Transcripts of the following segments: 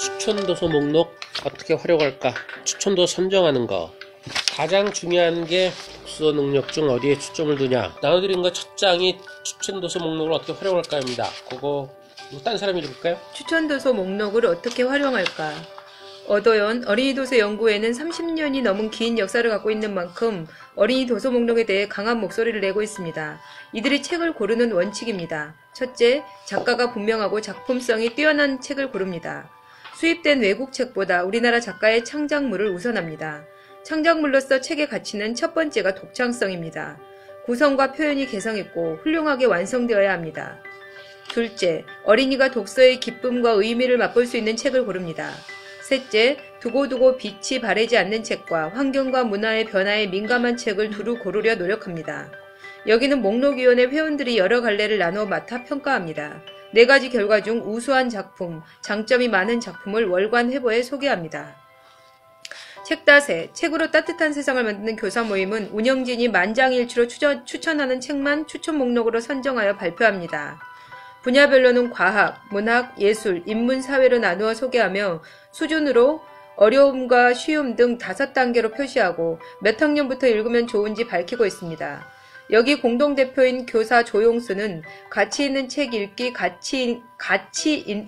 추천도서 목록 어떻게 활용할까? 추천도서 선정하는 거. 가장 중요한 게 독서 능력 중 어디에 초점을 두냐. 나눠드린 거 첫 장이 추천도서 목록을 어떻게 활용할까입니다. 그거 딴 사람이 읽을까요? 추천도서 목록을 어떻게 활용할까? 어더연 어린이도서 연구회는 30년이 넘은 긴 역사를 갖고 있는 만큼 어린이 도서 목록에 대해 강한 목소리를 내고 있습니다. 이들이 책을 고르는 원칙입니다. 첫째, 작가가 분명하고 작품성이 뛰어난 책을 고릅니다. 수입된 외국 책보다 우리나라 작가의 창작물을 우선합니다. 창작물로서 책의 가치는 첫 번째가 독창성입니다. 구성과 표현이 개성있고 훌륭하게 완성되어야 합니다. 둘째, 어린이가 독서의 기쁨과 의미를 맛볼 수 있는 책을 고릅니다. 셋째, 두고두고 빛이 바래지 않는 책과 환경과 문화의 변화에 민감한 책을 두루 고르려 노력합니다. 여기는 목록위원회 회원들이 여러 갈래를 나누어 맡아 평가합니다. 4가지 결과 중 우수한 작품, 장점이 많은 작품을 월간 회보에 소개합니다. 책다새, 책으로 따뜻한 세상을 만드는 교사 모임은 운영진이 만장일치로 추천하는 책만 추천 목록으로 선정하여 발표합니다. 분야별로는 과학, 문학, 예술, 인문, 사회로 나누어 소개하며 수준으로 어려움과 쉬움 등 5단계로 표시하고 몇 학년부터 읽으면 좋은지 밝히고 있습니다. 여기 공동대표인 교사 조용수는 가치 있는 책 읽기, 가치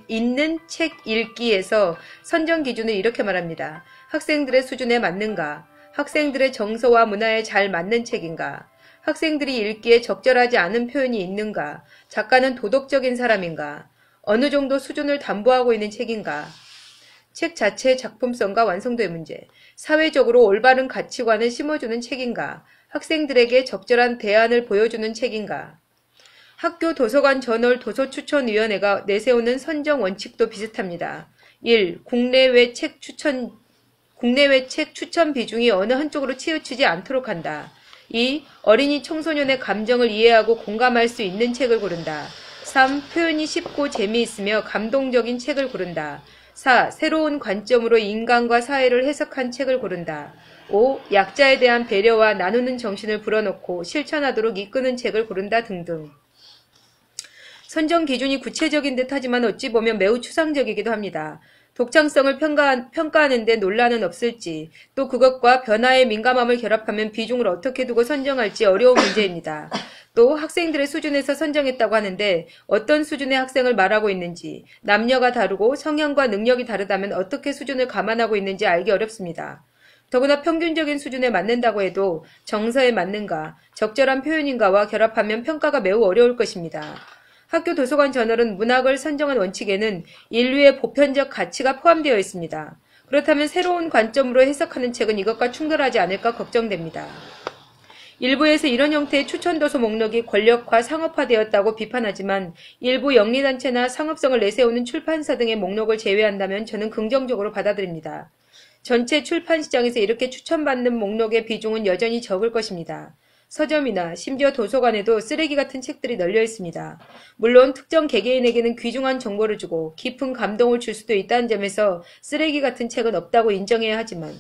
있는 책 읽기에서 선정 기준을 이렇게 말합니다. 학생들의 수준에 맞는가? 학생들의 정서와 문화에 잘 맞는 책인가? 학생들이 읽기에 적절하지 않은 표현이 있는가? 작가는 도덕적인 사람인가? 어느 정도 수준을 담보하고 있는 책인가? 책 자체의 작품성과 완성도의 문제. 사회적으로 올바른 가치관을 심어주는 책인가? 학생들에게 적절한 대안을 보여주는 책인가? 학교 도서관 저널 도서추천위원회가 내세우는 선정 원칙도 비슷합니다. 1. 국내외 책 추천 비중이 어느 한쪽으로 치우치지 않도록 한다. 2. 어린이 청소년의 감정을 이해하고 공감할 수 있는 책을 고른다. 3. 표현이 쉽고 재미있으며 감동적인 책을 고른다. 4. 새로운 관점으로 인간과 사회를 해석한 책을 고른다. 5. 약자에 대한 배려와 나누는 정신을 불어넣고 실천하도록 이끄는 책을 고른다 등등. 선정 기준이 구체적인 듯 하지만 어찌 보면 매우 추상적이기도 합니다. 독창성을 평가하는 데 논란은 없을지, 또 그것과 변화에 민감함을 결합하면 비중을 어떻게 두고 선정할지 어려운 문제입니다. 또 학생들의 수준에서 선정했다고 하는데 어떤 수준의 학생을 말하고 있는지, 남녀가 다르고 성향과 능력이 다르다면 어떻게 수준을 감안하고 있는지 알기 어렵습니다. 더구나 평균적인 수준에 맞는다고 해도 정서에 맞는가, 적절한 표현인가와 결합하면 평가가 매우 어려울 것입니다. 학교 도서관 저널은 문학을 선정한 원칙에는 인류의 보편적 가치가 포함되어 있습니다. 그렇다면 새로운 관점으로 해석하는 책은 이것과 충돌하지 않을까 걱정됩니다. 일부에서 이런 형태의 추천도서 목록이 권력화, 상업화되었다고 비판하지만 일부 영리단체나 상업성을 내세우는 출판사 등의 목록을 제외한다면 저는 긍정적으로 받아들입니다. 전체 출판 시장에서 이렇게 추천받는 목록의 비중은 여전히 적을 것입니다. 서점이나 심지어 도서관에도 쓰레기 같은 책들이 널려 있습니다. 물론 특정 개개인에게는 귀중한 정보를 주고 깊은 감동을 줄 수도 있다는 점에서 쓰레기 같은 책은 없다고 인정해야 하지만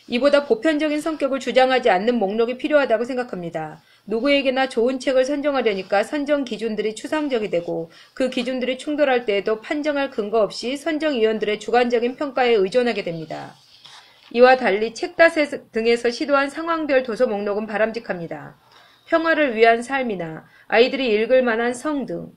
이보다 보편적인 성격을 주장하지 않는 목록이 필요하다고 생각합니다. 누구에게나 좋은 책을 선정하려니까 선정 기준들이 추상적이 되고 그 기준들이 충돌할 때에도 판정할 근거 없이 선정위원들의 주관적인 평가에 의존하게 됩니다. 이와 달리 책다새 등에서 시도한 상황별 도서 목록은 바람직합니다. 평화를 위한 삶이나 아이들이 읽을 만한 성 등,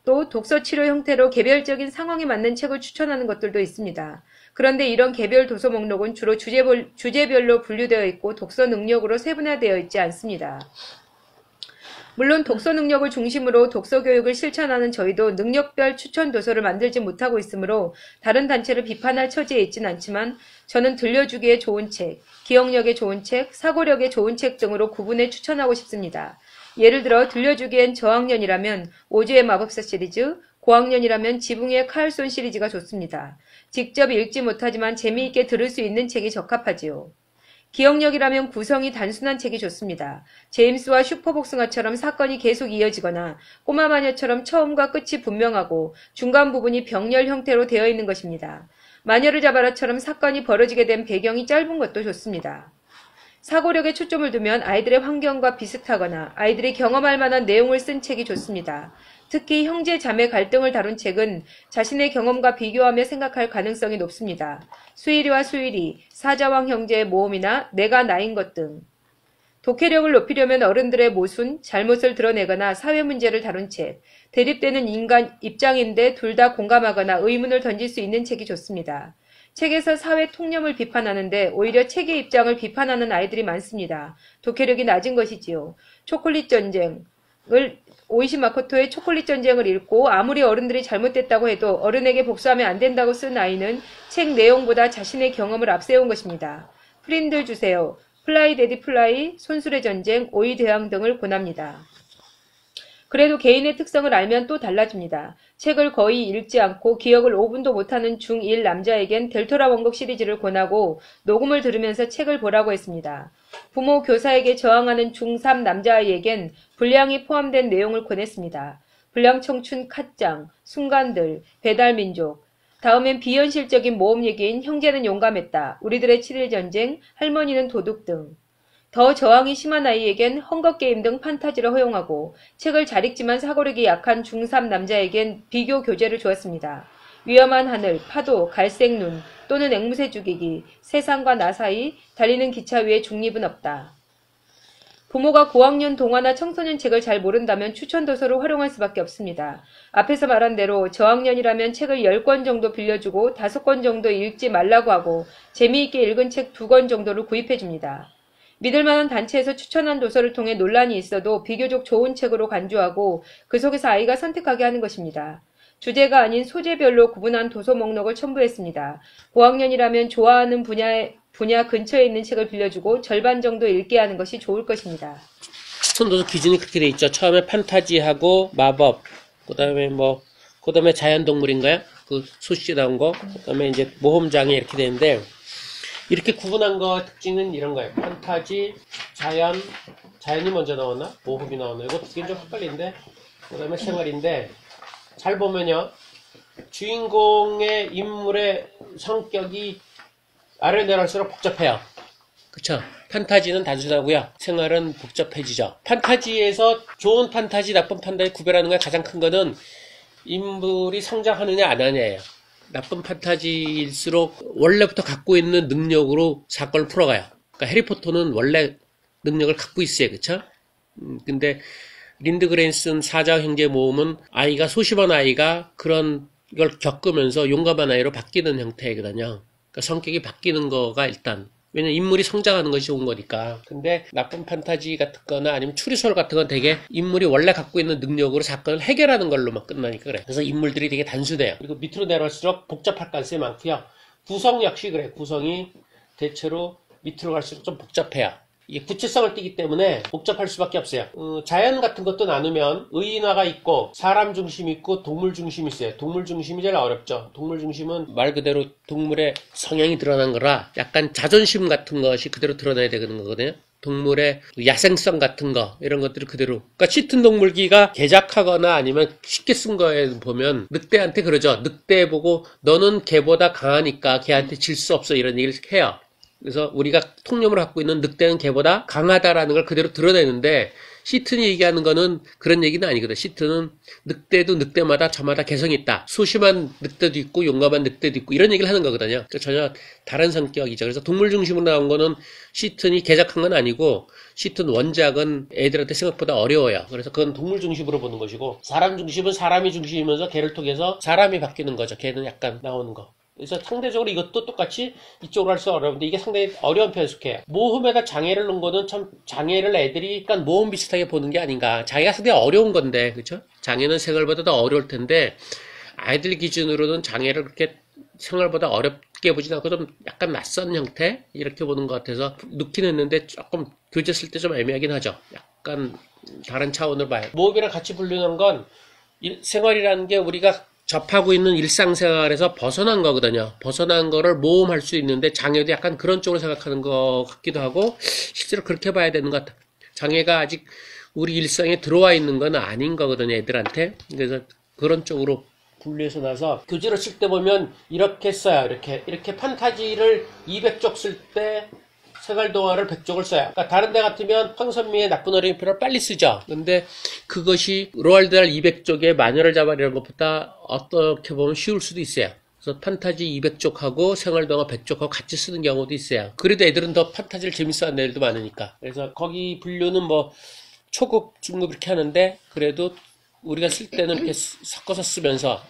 또 독서치료 형태로 개별적인 상황에 맞는 책을 추천하는 것들도 있습니다. 그런데 이런 개별 도서 목록은 주로 주제별로 분류되어 있고 독서 능력으로 세분화되어 있지 않습니다. 물론 독서 능력을 중심으로 독서 교육을 실천하는 저희도 능력별 추천 도서를 만들지 못하고 있으므로 다른 단체를 비판할 처지에 있진 않지만 저는 들려주기에 좋은 책, 기억력에 좋은 책, 사고력에 좋은 책 등으로 구분해 추천하고 싶습니다. 예를 들어 들려주기엔 저학년이라면 오즈의 마법사 시리즈, 고학년이라면 지붕의 카알손 시리즈가 좋습니다. 직접 읽지 못하지만 재미있게 들을 수 있는 책이 적합하지요. 기억력이라면 구성이 단순한 책이 좋습니다. 제임스와 슈퍼복숭아처럼 사건이 계속 이어지거나 꼬마 마녀처럼 처음과 끝이 분명하고 중간 부분이 병렬 형태로 되어 있는 것입니다. 마녀를 잡아라처럼 사건이 벌어지게 된 배경이 짧은 것도 좋습니다. 사고력에 초점을 두면 아이들의 환경과 비슷하거나 아이들이 경험할 만한 내용을 쓴 책이 좋습니다. 특히 형제 자매 갈등을 다룬 책은 자신의 경험과 비교하며 생각할 가능성이 높습니다. 수일이와 수일이, 사자왕 형제의 모험이나 내가 나인 것 등. 독해력을 높이려면 어른들의 모순, 잘못을 드러내거나 사회 문제를 다룬 책, 대립되는 인간 입장인데 둘 다 공감하거나 의문을 던질 수 있는 책이 좋습니다. 책에서 사회 통념을 비판하는데 오히려 책의 입장을 비판하는 아이들이 많습니다. 독해력이 낮은 것이지요. 초콜릿 전쟁을 오이시 마코토의 초콜릿 전쟁을 읽고 아무리 어른들이 잘못됐다고 해도 어른에게 복수하면 안 된다고 쓴 아이는 책 내용보다 자신의 경험을 앞세운 것입니다. 프린들 주세요. 플라이 데디 플라이, 손술의 전쟁, 오이 대왕 등을 권합니다. 그래도 개인의 특성을 알면 또 달라집니다. 책을 거의 읽지 않고 기억을 5분도 못하는 중1 남자에겐 델토라 원곡 시리즈를 권하고 녹음을 들으면서 책을 보라고 했습니다. 부모, 교사에게 저항하는 중3 남자아이에겐 불량이 포함된 내용을 권했습니다. 불량청춘 칸짱, 순간들, 배달민족, 다음엔 비현실적인 모험 얘기인 형제는 용감했다, 우리들의 7.1전쟁, 할머니는 도둑 등. 더 저항이 심한 아이에겐 헝거게임 등 판타지를 허용하고 책을 잘 읽지만 사고력이 약한 중3 남자에겐 비교 교재를 주었습니다. 위험한 하늘, 파도, 갈색 눈 또는 앵무새 죽이기, 세상과 나 사이, 달리는 기차 위에 중립은 없다. 부모가 고학년 동화나 청소년 책을 잘 모른다면 추천 도서로 활용할 수밖에 없습니다. 앞에서 말한 대로 저학년이라면 책을 10권 정도 빌려주고 5권 정도 읽지 말라고 하고 재미있게 읽은 책 2권 정도를 구입해줍니다. 믿을만한 단체에서 추천한 도서를 통해 논란이 있어도 비교적 좋은 책으로 간주하고 그 속에서 아이가 선택하게 하는 것입니다. 주제가 아닌 소재별로 구분한 도서 목록을 첨부했습니다. 고학년이라면 좋아하는 분야 근처에 있는 책을 빌려주고 절반 정도 읽게 하는 것이 좋을 것입니다. 추천도서 기준이 그렇게 돼 있죠. 처음에 판타지하고 마법, 그다음에 자연동물인가요? 그 소시에 나온 거, 그다음에 이제 모험장애 이렇게 되는데, 이렇게 구분한 거 특징은 이런 거예요. 판타지, 자연이 먼저 나오나? 모험이 나오나? 이거 두 개는 좀 헷갈리는데, 그다음에 생활인데, 잘 보면요, 주인공의 인물의 성격이 아래로 내려갈수록 복잡해요. 그쵸? 판타지는 단순하고요. 생활은 복잡해지죠. 판타지에서 좋은 판타지, 나쁜 판타지 구별하는 게 가장 큰 거는 인물이 성장하느냐 안 하느냐예요. 나쁜 판타지일수록 원래부터 갖고 있는 능력으로 사건을 풀어가요. 그러니까 해리포터는 원래 능력을 갖고 있어요. 그쵸? 근데 린드그렌 쓴 사자 형제 모험은 소심한 아이가 그런 걸 겪으면서 용감한 아이로 바뀌는 형태거든요. 그러니까 성격이 바뀌는 거가 일단, 왜냐면 인물이 성장하는 것이 좋은 거니까. 근데 나쁜 판타지 같은 거나 아니면 추리소설 같은 건 되게 인물이 원래 갖고 있는 능력으로 사건을 해결하는 걸로만 끝나니까 그래. 그래서 인물들이 되게 단순해요. 그리고 밑으로 내려갈수록 복잡할 가능성이 많고요. 구성 역시 그래. 구성이 대체로 밑으로 갈수록 좀 복잡해요. 이게 구체성을 띠기 때문에 복잡할 수밖에 없어요. 자연 같은 것도 나누면 의인화가 있고 사람 중심이 있고 동물 중심이 있어요. 동물 중심이 제일 어렵죠. 동물 중심은 말 그대로 동물의 성향이 드러난 거라 약간 자존심 같은 것이 그대로 드러나야 되는 거거든요. 동물의 야생성 같은 거, 이런 것들을 그대로. 그러니까 짙은 동물기가 개작하거나 아니면 쉽게 쓴 거에 보면 늑대한테 그러죠. 늑대 보고 너는 개보다 강하니까 걔한테 질 수 없어, 이런 얘기를 해요. 그래서 우리가 통념을 갖고 있는 늑대는 개보다 강하다라는 걸 그대로 드러내는데, 시튼이 얘기하는 거는 그런 얘기는 아니거든. 시튼은 늑대도 늑대마다 저마다 개성이 있다. 소심한 늑대도 있고 용감한 늑대도 있고 이런 얘기를 하는 거거든요. 그러니까 전혀 다른 성격이죠. 그래서 동물 중심으로 나온 거는 시튼이 개작한 건 아니고, 시튼 원작은 애들한테 생각보다 어려워요. 그래서 그건 동물 중심으로 보는 것이고, 사람 중심은 사람이 중심이면서 걔를 통해서 사람이 바뀌는 거죠. 걔는 약간 나오는 거. 그래서 상대적으로 이것도 똑같이 이쪽으로 할 수 어려운데 이게 상당히 어려운 편에 속해요. 모험에다 장애를 넣은 거는 참 장애를 애들이 약간 모험 비슷하게 보는 게 아닌가. 장애가 상당히 어려운 건데, 그쵸? 장애는 생활보다 더 어려울 텐데 아이들 기준으로는 장애를 그렇게 생활보다 어렵게 보진 않고 좀 약간 낯선 형태? 이렇게 보는 것 같아서 넣긴 했는데 조금 교재 쓸 때 좀 애매하긴 하죠. 약간 다른 차원으로 봐요. 모험이랑 같이 분류한 건 생활이라는 게 우리가 접하고 있는 일상생활에서 벗어난 거거든요. 벗어난 거를 모험할 수 있는데 장애도 약간 그런 쪽으로 생각하는 것 같기도 하고, 실제로 그렇게 봐야 되는 것 같아요. 장애가 아직 우리 일상에 들어와 있는 건 아닌 거거든요, 애들한테. 그래서 그런 쪽으로 분류해서 나서 교재로 쓸 때 보면 이렇게 써요. 이렇게 판타지를 200쪽 쓸 때 생활동화를 100쪽을 써요. 그러니까 다른 데 같으면 황선미의 나쁜 어린이표를 빨리 쓰죠. 근데 그것이 로알드할 200쪽에 마녀를 잡아내는 것보다 어떻게 보면 쉬울 수도 있어요. 그래서 판타지 200쪽하고 생활동화 100쪽하고 같이 쓰는 경우도 있어요. 그래도 애들은 더 판타지를 재밌어하는 애들도 많으니까. 그래서 거기 분류는 뭐 초급, 중급 이렇게 하는데 그래도 우리가 쓸 때는 이렇게 섞어서 쓰면서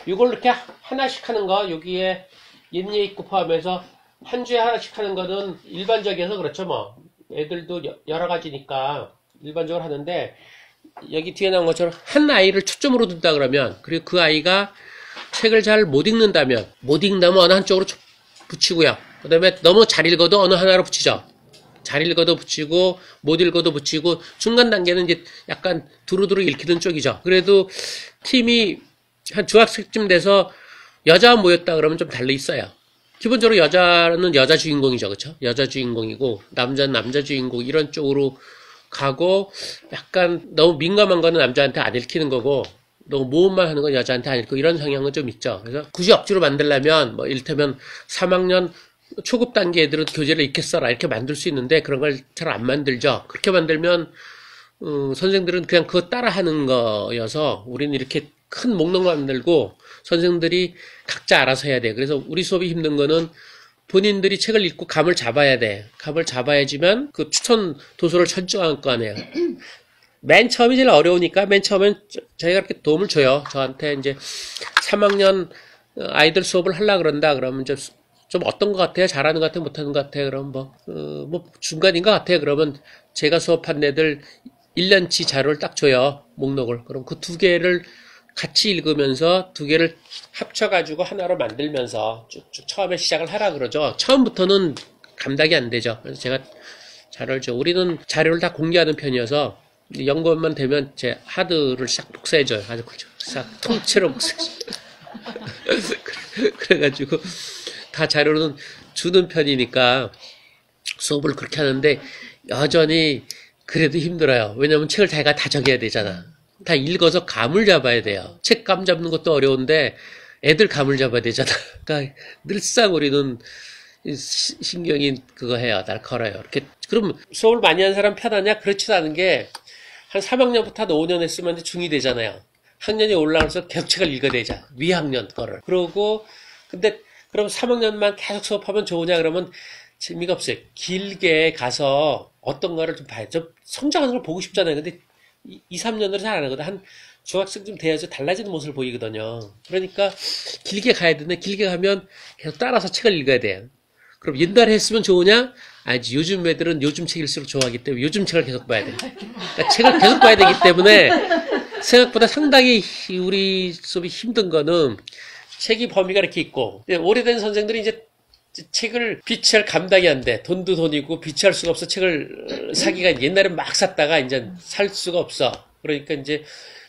이걸 이렇게 하나씩 하는 거 여기에 옛예 있고 포함해서 한 주에 하나씩 하는 거는 일반적이어서 그렇죠 뭐. 애들도 여러 가지니까 일반적으로 하는데 여기 뒤에 나온 것처럼 한 아이를 초점으로 둔다 그러면 그리고 그 아이가 책을 잘 못 읽는다면 어느 한쪽으로 붙이고요. 그 다음에 너무 잘 읽어도 어느 하나로 붙이죠. 잘 읽어도 붙이고 못 읽어도 붙이고 중간 단계는 이제 약간 두루두루 읽히는 쪽이죠. 그래도 팀이 한 중학생쯤 돼서 여자만 모였다 그러면 좀 달리 있어요. 기본적으로 여자는 여자 주인공이죠. 그렇죠? 여자 주인공이고 남자는 남자 주인공 이런 쪽으로 가고 약간 너무 민감한 거는 남자한테 안 읽히는 거고 너무 모험만 하는 건 여자한테 안 읽고 이런 성향은 좀 있죠. 그래서 굳이 억지로 만들려면 뭐 이를테면 3학년 초급 단계 애들은 교재를 읽겠어라 이렇게 만들 수 있는데 그런 걸 잘 안 만들죠. 그렇게 만들면 선생들은 그냥 그거 따라하는 거여서 우리는 이렇게 큰 목록을 만들고 선생들이 각자 알아서 해야 돼. 그래서 우리 수업이 힘든 거는 본인들이 책을 읽고 감을 잡아야 돼. 감을 잡아야지만 그 추천 도서를 선정할 거 아니에요. 맨 처음이 제일 어려우니까 맨 처음엔 저희가 이렇게 도움을 줘요. 저한테 이제 3학년 아이들 수업을 하려고 그런다. 그러면 좀 어떤 것 같아요? 잘하는 것 같아요? 못하는 것 같아요? 그럼 뭐 중간인 것 같아요. 그러면 제가 수업한 애들 1년치 자료를 딱 줘요. 목록을. 그럼 그 두 개를 같이 읽으면서 두 개를 합쳐가지고 하나로 만들면서 쭉쭉 처음에 시작을 하라 그러죠. 처음부터는 감당이 안 되죠. 그래서 제가 자료를 줘. 우리는 자료를 다 공개하는 편이어서 연구원만 되면 제 하드를 싹 복사해줘요. 아주 싹 통째로 복사해줘요. 그래가지고 다 자료는 주는 편이니까 수업을 그렇게 하는데 여전히 그래도 힘들어요. 왜냐면 책을 자기가 다 적어야 되잖아. 다 읽어서 감을 잡아야 돼요. 책 감 잡는 것도 어려운데 애들 감을 잡아야 되잖아. 그러니까 늘상 우리는 신경이 그거 해요. 날카로워요. 이렇게 그럼 수업을 많이 하는 사람 편하냐? 그렇지도 않은 게 한 3학년부터 한 5년 했으면 중2 되잖아요. 학년이 올라가서 계속 책을 읽어야 되잖아. 위학년 거를. 그러고 근데 그럼 3학년만 계속 수업하면 좋으냐 그러면 재미가 없어요. 길게 가서 어떤 거를 좀 봐요. 좀 성장하는 걸 보고 싶잖아요. 근데 2, 3년으로 잘 안 하거든. 한 중학생쯤 돼야지 달라지는 모습을 보이거든요. 그러니까 길게 가야 되는데 길게 가면 계속 따라서 책을 읽어야 돼요. 그럼 옛날에 했으면 좋으냐? 아니지. 요즘 애들은 요즘 책일수록 좋아하기 때문에 요즘 책을 계속 봐야 돼. 그러니까 책을 계속 봐야 되기 때문에 생각보다 상당히 우리 수업이 힘든 거는 책이 범위가 이렇게 있고 오래된 선생들이 이제 책을 비치할 감당이 안 돼. 돈도 돈이고 비치할 수가 없어. 책을 사기가 옛날에 막 샀다가 이제 살 수가 없어. 그러니까 이제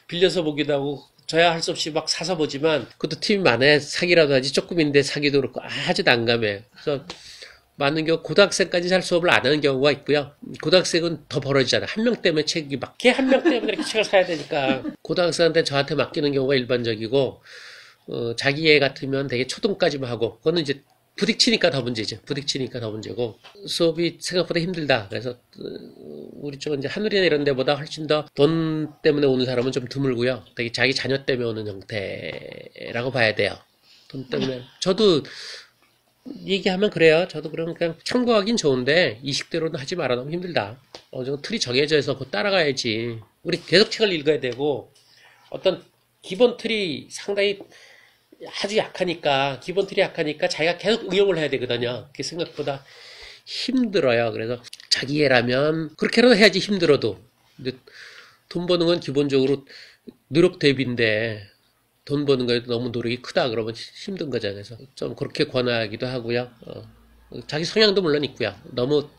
빌려서 보기도 하고 저야 할 수 없이 막 사서 보지만 그것도 팀이 많아야 사기라도 하지 조금인데 사기도 그렇고 아주 난감해. 그래서 많은 경우 고등학생까지 잘 수업을 안 하는 경우가 있고요. 고등학생은 더 벌어지잖아. 한 명 때문에 책이 막 걔 한 명 때문에 이렇게 책을 사야 되니까 고등학생한테 저한테 맡기는 경우가 일반적이고 자기 애 같으면 되게 초등까지만 하고 그거는 이제 부딪히니까 더 문제죠. 부딪히니까 더 문제고 수업이 생각보다 힘들다. 그래서 우리 쪽은 이제 하늘이나 이런 데보다 훨씬 더 돈 때문에 오는 사람은 좀 드물고요. 되게 자기 자녀 때문에 오는 형태라고 봐야 돼요. 돈 때문에. 저도 얘기하면 그래요. 저도 그냥 참고하긴 좋은데 이식대로는 하지 말아. 너무 힘들다. 어느 정도 틀이 정해져 있어. 그거 따라가야지. 우리 계속 책을 읽어야 되고 어떤 기본 틀이 상당히 아주 약하니까 기본 틀이 약하니까 자기가 계속 응용을 해야 되거든요. 그게 생각보다 힘들어요. 그래서 자기 애라면 그렇게라도 해야지 힘들어도. 근데 돈 버는 건 기본적으로 노력 대비인데 돈 버는 거에도 너무 노력이 크다 그러면 힘든 거잖아요. 그래서 좀 그렇게 권하기도 하고요. 자기 성향도 물론 있고요. 너무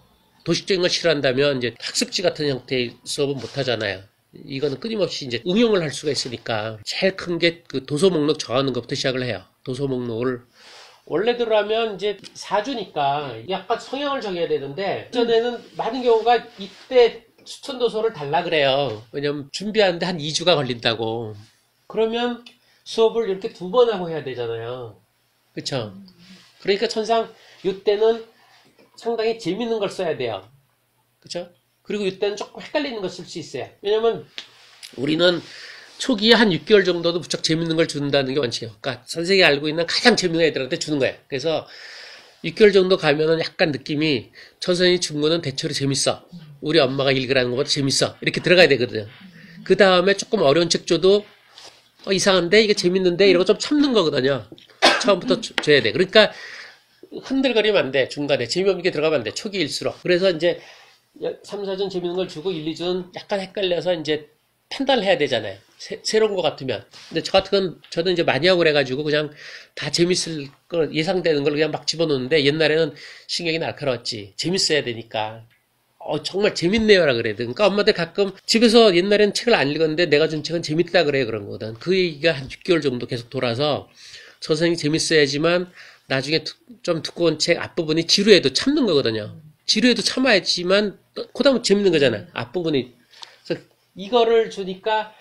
도식적인 걸 싫어한다면 이제 학습지 같은 형태의 수업은 못 하잖아요. 이거는 끊임없이 이제 응용을 할 수가 있으니까 제일 큰 게 그 도서 목록 정하는 것부터 시작을 해요. 도서 목록을 원래대로 하면 이제 4주니까 약간 성향을 정해야 되는데 전에는 많은 경우가 이때 추천 도서를 달라 그래요. 왜냐면 준비하는데 한 2주가 걸린다고. 그러면 수업을 이렇게 2번 하고 해야 되잖아요. 그쵸? 그러니까 천상 이때는 상당히 재밌는 걸 써야 돼요. 그쵸? 그리고 이때는 조금 헷갈리는 걸 쓸 수 있어요. 왜냐면 우리는 초기에 한 6개월 정도도 무척 재밌는 걸 준다는 게 원칙이에요. 그러니까 선생님이 알고 있는 가장 재밌는 애들한테 주는 거예요. 그래서 6개월 정도 가면은 약간 느낌이 저 선생님이 준 거는 대체로 재밌어. 우리 엄마가 읽으라는 것보다 재밌어. 이렇게 들어가야 되거든요. 그 다음에 조금 어려운 책 줘도 이상한데 이게 재밌는데 이러고 좀 참는 거거든요. 처음부터 줘야 돼. 그러니까 흔들거리면 안 돼. 중간에 재미없는 게 들어가면 안 돼. 초기일수록. 그래서 이제 3, 4전 재밌는 걸 주고 1, 2전 약간 헷갈려서 이제 판단을 해야 되잖아요. 새로운 거 같으면. 근데 저 같은 건 저도 이제 많이 하고 그래가지고 그냥 다 재밌을 걸 예상되는 걸 그냥 막 집어넣는데 옛날에는 신경이 날카로웠지. 재밌어야 되니까. 정말 재밌네요라 그래야 돼. 그러니까 엄마들 가끔 집에서 옛날에는 책을 안 읽었는데 내가 준 책은 재밌다 그래 그런 거거든. 그 얘기가 한 6개월 정도 계속 돌아서 저 선생님이 재밌어야지만 나중에 좀 두꺼운 책 앞부분이 지루해도 참는 거거든요. 지루해도 참아야지만 그다음에 재밌는 거잖아. 앞부분이. 그래서 이거를 주니까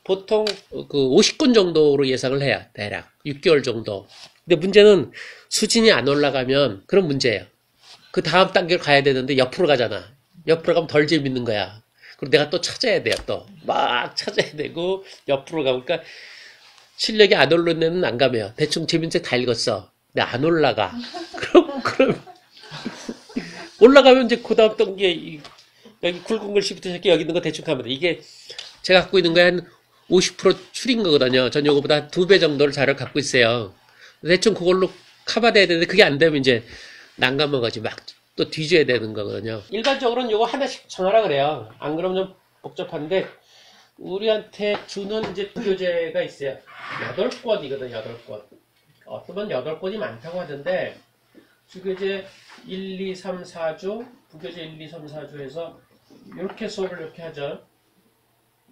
보통 그 50권 정도로 예상을 해요. 대략 6개월 정도. 근데 문제는 수준이 안 올라가면 그런 문제예요. 그 다음 단계로 가야 되는데 옆으로 가잖아. 옆으로 가면 덜 재밌는 거야. 그리고 내가 또 찾아야 돼요. 또 막 찾아야 되고 옆으로 가니까 그러니까 실력이 안 오르는 애는 안 가면 대충 재밌는 책 다 읽었어. 근데 안 올라가. 그럼 올라가면 이제 그 다음 단계 여기 굵은 글씨부터 시작해 여기 있는 거 대충 가면 돼. 이게 제가 갖고 있는 거에 한 50% 줄인 거거든요. 전 요거보다 2배 정도를 자료를 갖고 있어요. 대충 그걸로 커버돼야 되는데 그게 안 되면 이제 난감한 거지. 막 또 뒤져야 되는 거거든요. 일반적으로는 요거 하나씩 정하라 그래요. 안 그러면 좀 복잡한데 우리한테 주는 이제 부교재가 있어요. 8권이거든, 8권. 어떤 건 8권이 많다고 하던데 주교재 1, 2, 3, 4주, 부교재 1, 2, 3, 4주에서 이렇게 수업을 이렇게 하죠.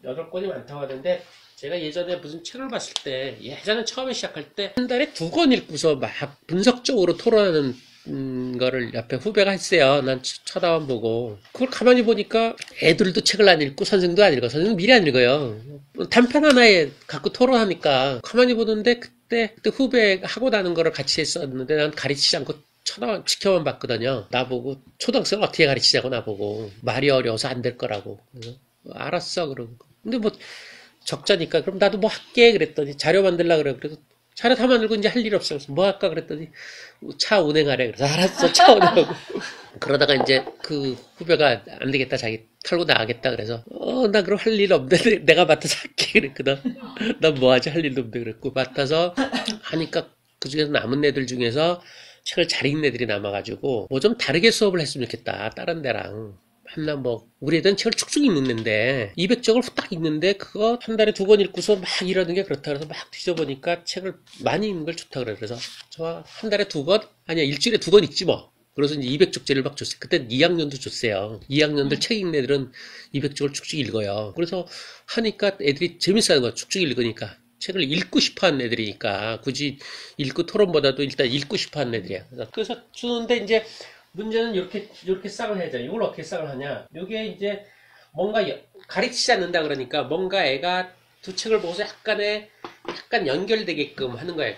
8권이 많다고 하던데 제가 예전에 무슨 책을 봤을 때 예전에 처음에 시작할 때 한 달에 2권 읽고서 막 분석적으로 토론하는 거를 옆에 후배가 했어요. 난 쳐다만 보고 그걸 가만히 보니까 애들도 책을 안 읽고 선생도 안 읽어. 선생은 미리 안 읽어요. 단편 하나에 갖고 토론하니까 가만히 보는데 그때 후배가 하고 나는 거를 같이 했었는데 난 가르치지 않고 지켜만 봤거든요. 나보고 초등학생 어떻게 가르치자고 나보고 말이 어려워서 안 될 거라고. 그래서 알았어 그러고. 근데 뭐 적자니까 그럼 나도 뭐 할게 그랬더니 자료 만들라 그래. 그래서 자료 다 만들고 이제 할 일 없어. 그래서 뭐 할까 그랬더니 차 운행하래. 그래서 알았어 차 운행하고. 그러다가 이제 그 후배가 안 되겠다 자기 털고 나가겠다 그래서 나 그럼 할 일 없는데 내가 맡아서 할게 그랬거든. 난 뭐 하지 할 일도 없는데 그랬고 맡아서 하니까 그 중에서 남은 애들 중에서 책을 잘 읽는 애들이 남아가지고 뭐 좀 다르게 수업을 했으면 좋겠다. 다른 데랑. 한나 뭐 우리 애들은 책을 축축 읽는데 200쪽을 후딱 읽는데 그거 한 달에 2권 읽고서 막 이러는 게 그렇다 그래서 막 뒤져보니까 책을 많이 읽는 걸 좋다 그래. 그래서 저 한 달에 2권? 아니야 일주일에 2권 읽지 뭐. 그래서 이제 200쪽짜리를 막 줬어요. 그때 2학년도 줬어요. 2학년들 책 읽는 애들은 200쪽을 축축 읽어요. 그래서 하니까 애들이 재밌어하는 거야. 축축 읽으니까. 책을 읽고 싶어 하는 애들이니까 굳이 읽고 토론보다도 일단 읽고 싶어 하는 애들이야. 그래서 주는데 이제 문제는 이렇게 싹을 해야 돼. 이걸 어떻게 싹을 하냐. 이게 이제 뭔가 가르치지 않는다 그러니까 뭔가 애가 두 책을 보고서 약간 연결되게끔 하는 거예요.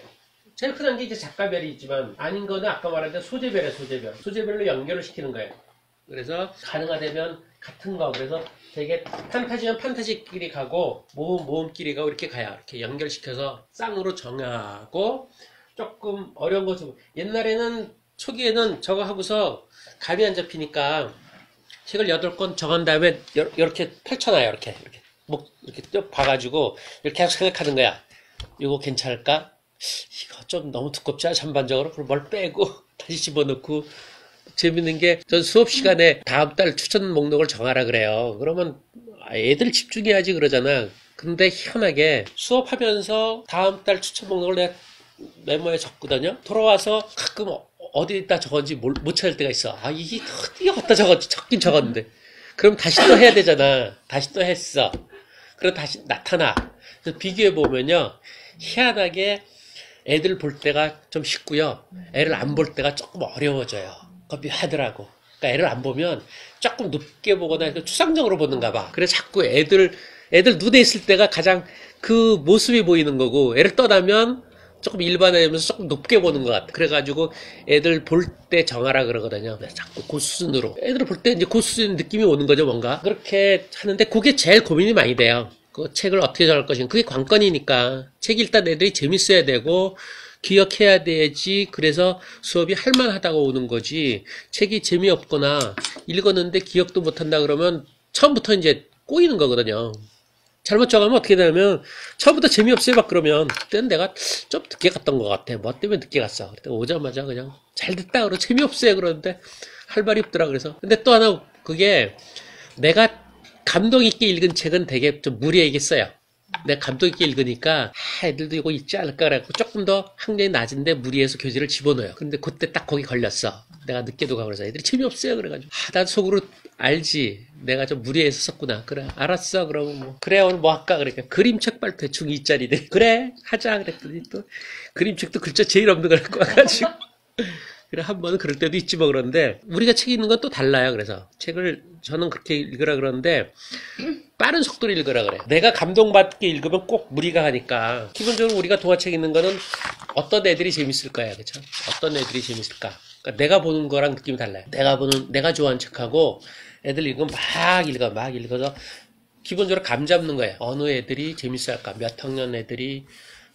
제일 흔한 게 이제 작가별이 있지만 아닌 거는 아까 말한 대로 소재별이에요, 소재별. 소재별로 연결을 시키는 거예요. 그래서 가능하다면 같은 거. 그래서 되게 판타지면 판타지끼리 가고 모험끼리 가고 이렇게 가요. 이렇게 연결시켜서 쌍으로 정하고 조금 어려운 거 좀. 옛날에는 초기에는 저거 하고서 감이 안 잡히니까 책을 8권 정한 다음에 이렇게 펼쳐놔요. 이렇게 쭉 봐가지고 이렇게 계속 생각하는 거야. 이거 괜찮을까? 이거 좀 너무 두껍지 않아? 전반적으로? 그럼 뭘 빼고 다시 집어넣고. 재밌는 게 전 수업 시간에 다음 달 추천 목록을 정하라 그래요. 그러면 애들 집중해야지 그러잖아. 근데 희한하게 수업하면서 다음 달 추천 목록을 내가 메모에 적거든요. 돌아와서 가끔 어디다 적었는지 못 찾을 때가 있어. 이게 어디다 적었지? 적긴 적었는데. 그럼 다시 또 해야 되잖아. 다시 또 했어. 그럼 다시 나타나. 그래서 비교해보면요. 희한하게 애들 볼 때가 좀 쉽고요. 애를 안 볼 때가 조금 어려워져요. 그거 묘하더라고. 그러니까 애를 안 보면 조금 높게 보거나 추상적으로 보는가 봐. 그래서 자꾸 애들 눈에 있을 때가 가장 그 모습이 보이는 거고 애를 떠나면 조금 일반화되면서 조금 높게 보는 것 같아. 그래가지고 애들 볼 때 정하라 그러거든요. 자꾸 그 수준으로. 애들 볼 때 이제 그 수준 느낌이 오는 거죠, 뭔가. 그렇게 하는데 그게 제일 고민이 많이 돼요. 그 책을 어떻게 정할 것인가. 그게 관건이니까. 책이 일단 애들이 재밌어야 되고, 기억해야 되지. 그래서 수업이 할만하다고 오는 거지. 책이 재미없거나 읽었는데 기억도 못한다 그러면 처음부터 이제 꼬이는 거거든요. 잘못 정하면 어떻게 되냐면 처음부터 재미없어요 막 그러면 그때는 내가 좀 늦게 갔던 것 같아. 뭐 때문에 늦게 갔어. 그때 오자마자 그냥 잘 됐다 그러고 재미없어요 그러는데 할 말이 없더라. 그래서 근데 또 하나 그게 내가 감동 있게 읽은 책은 되게 좀 무리하게 써요. 내가 감동 있게 읽으니까 애들도 이거 읽지 않을까 그래갖고 조금 더 학년이 낮은데 무리해서 교재를 집어넣어요. 근데 그때 딱 거기 걸렸어. 내가 늦게도 가고 그래서 애들이 재미없어요 그래가지고 난 속으로 알지. 내가 좀 무리해서 썼구나. 그래 알았어. 그러면 뭐 그래 오늘 뭐 할까 그러니까 그림책 발표 중2짜리들 그래 하자 그랬더니 또 그림책도 글자 제일 없는 걸 갖고 와가지고 그래 한 번은 그럴 때도 있지 뭐 그런데 우리가 책 읽는 건 또 달라요. 그래서 책을 저는 그렇게 읽으라 그러는데 빠른 속도로 읽으라 그래. 내가 감동받게 읽으면 꼭 무리가 가니까 기본적으로 우리가 동화책 읽는 거는 어떤 애들이 재밌을 거야. 그쵸? 어떤 애들이 재밌을까? 그러니까 내가 보는 거랑 느낌이 달라요. 내가 좋아하는 책하고 애들 읽으면 막 읽어서 기본적으로 감 잡는 거예요. 어느 애들이 재밌어 할까? 몇 학년 애들이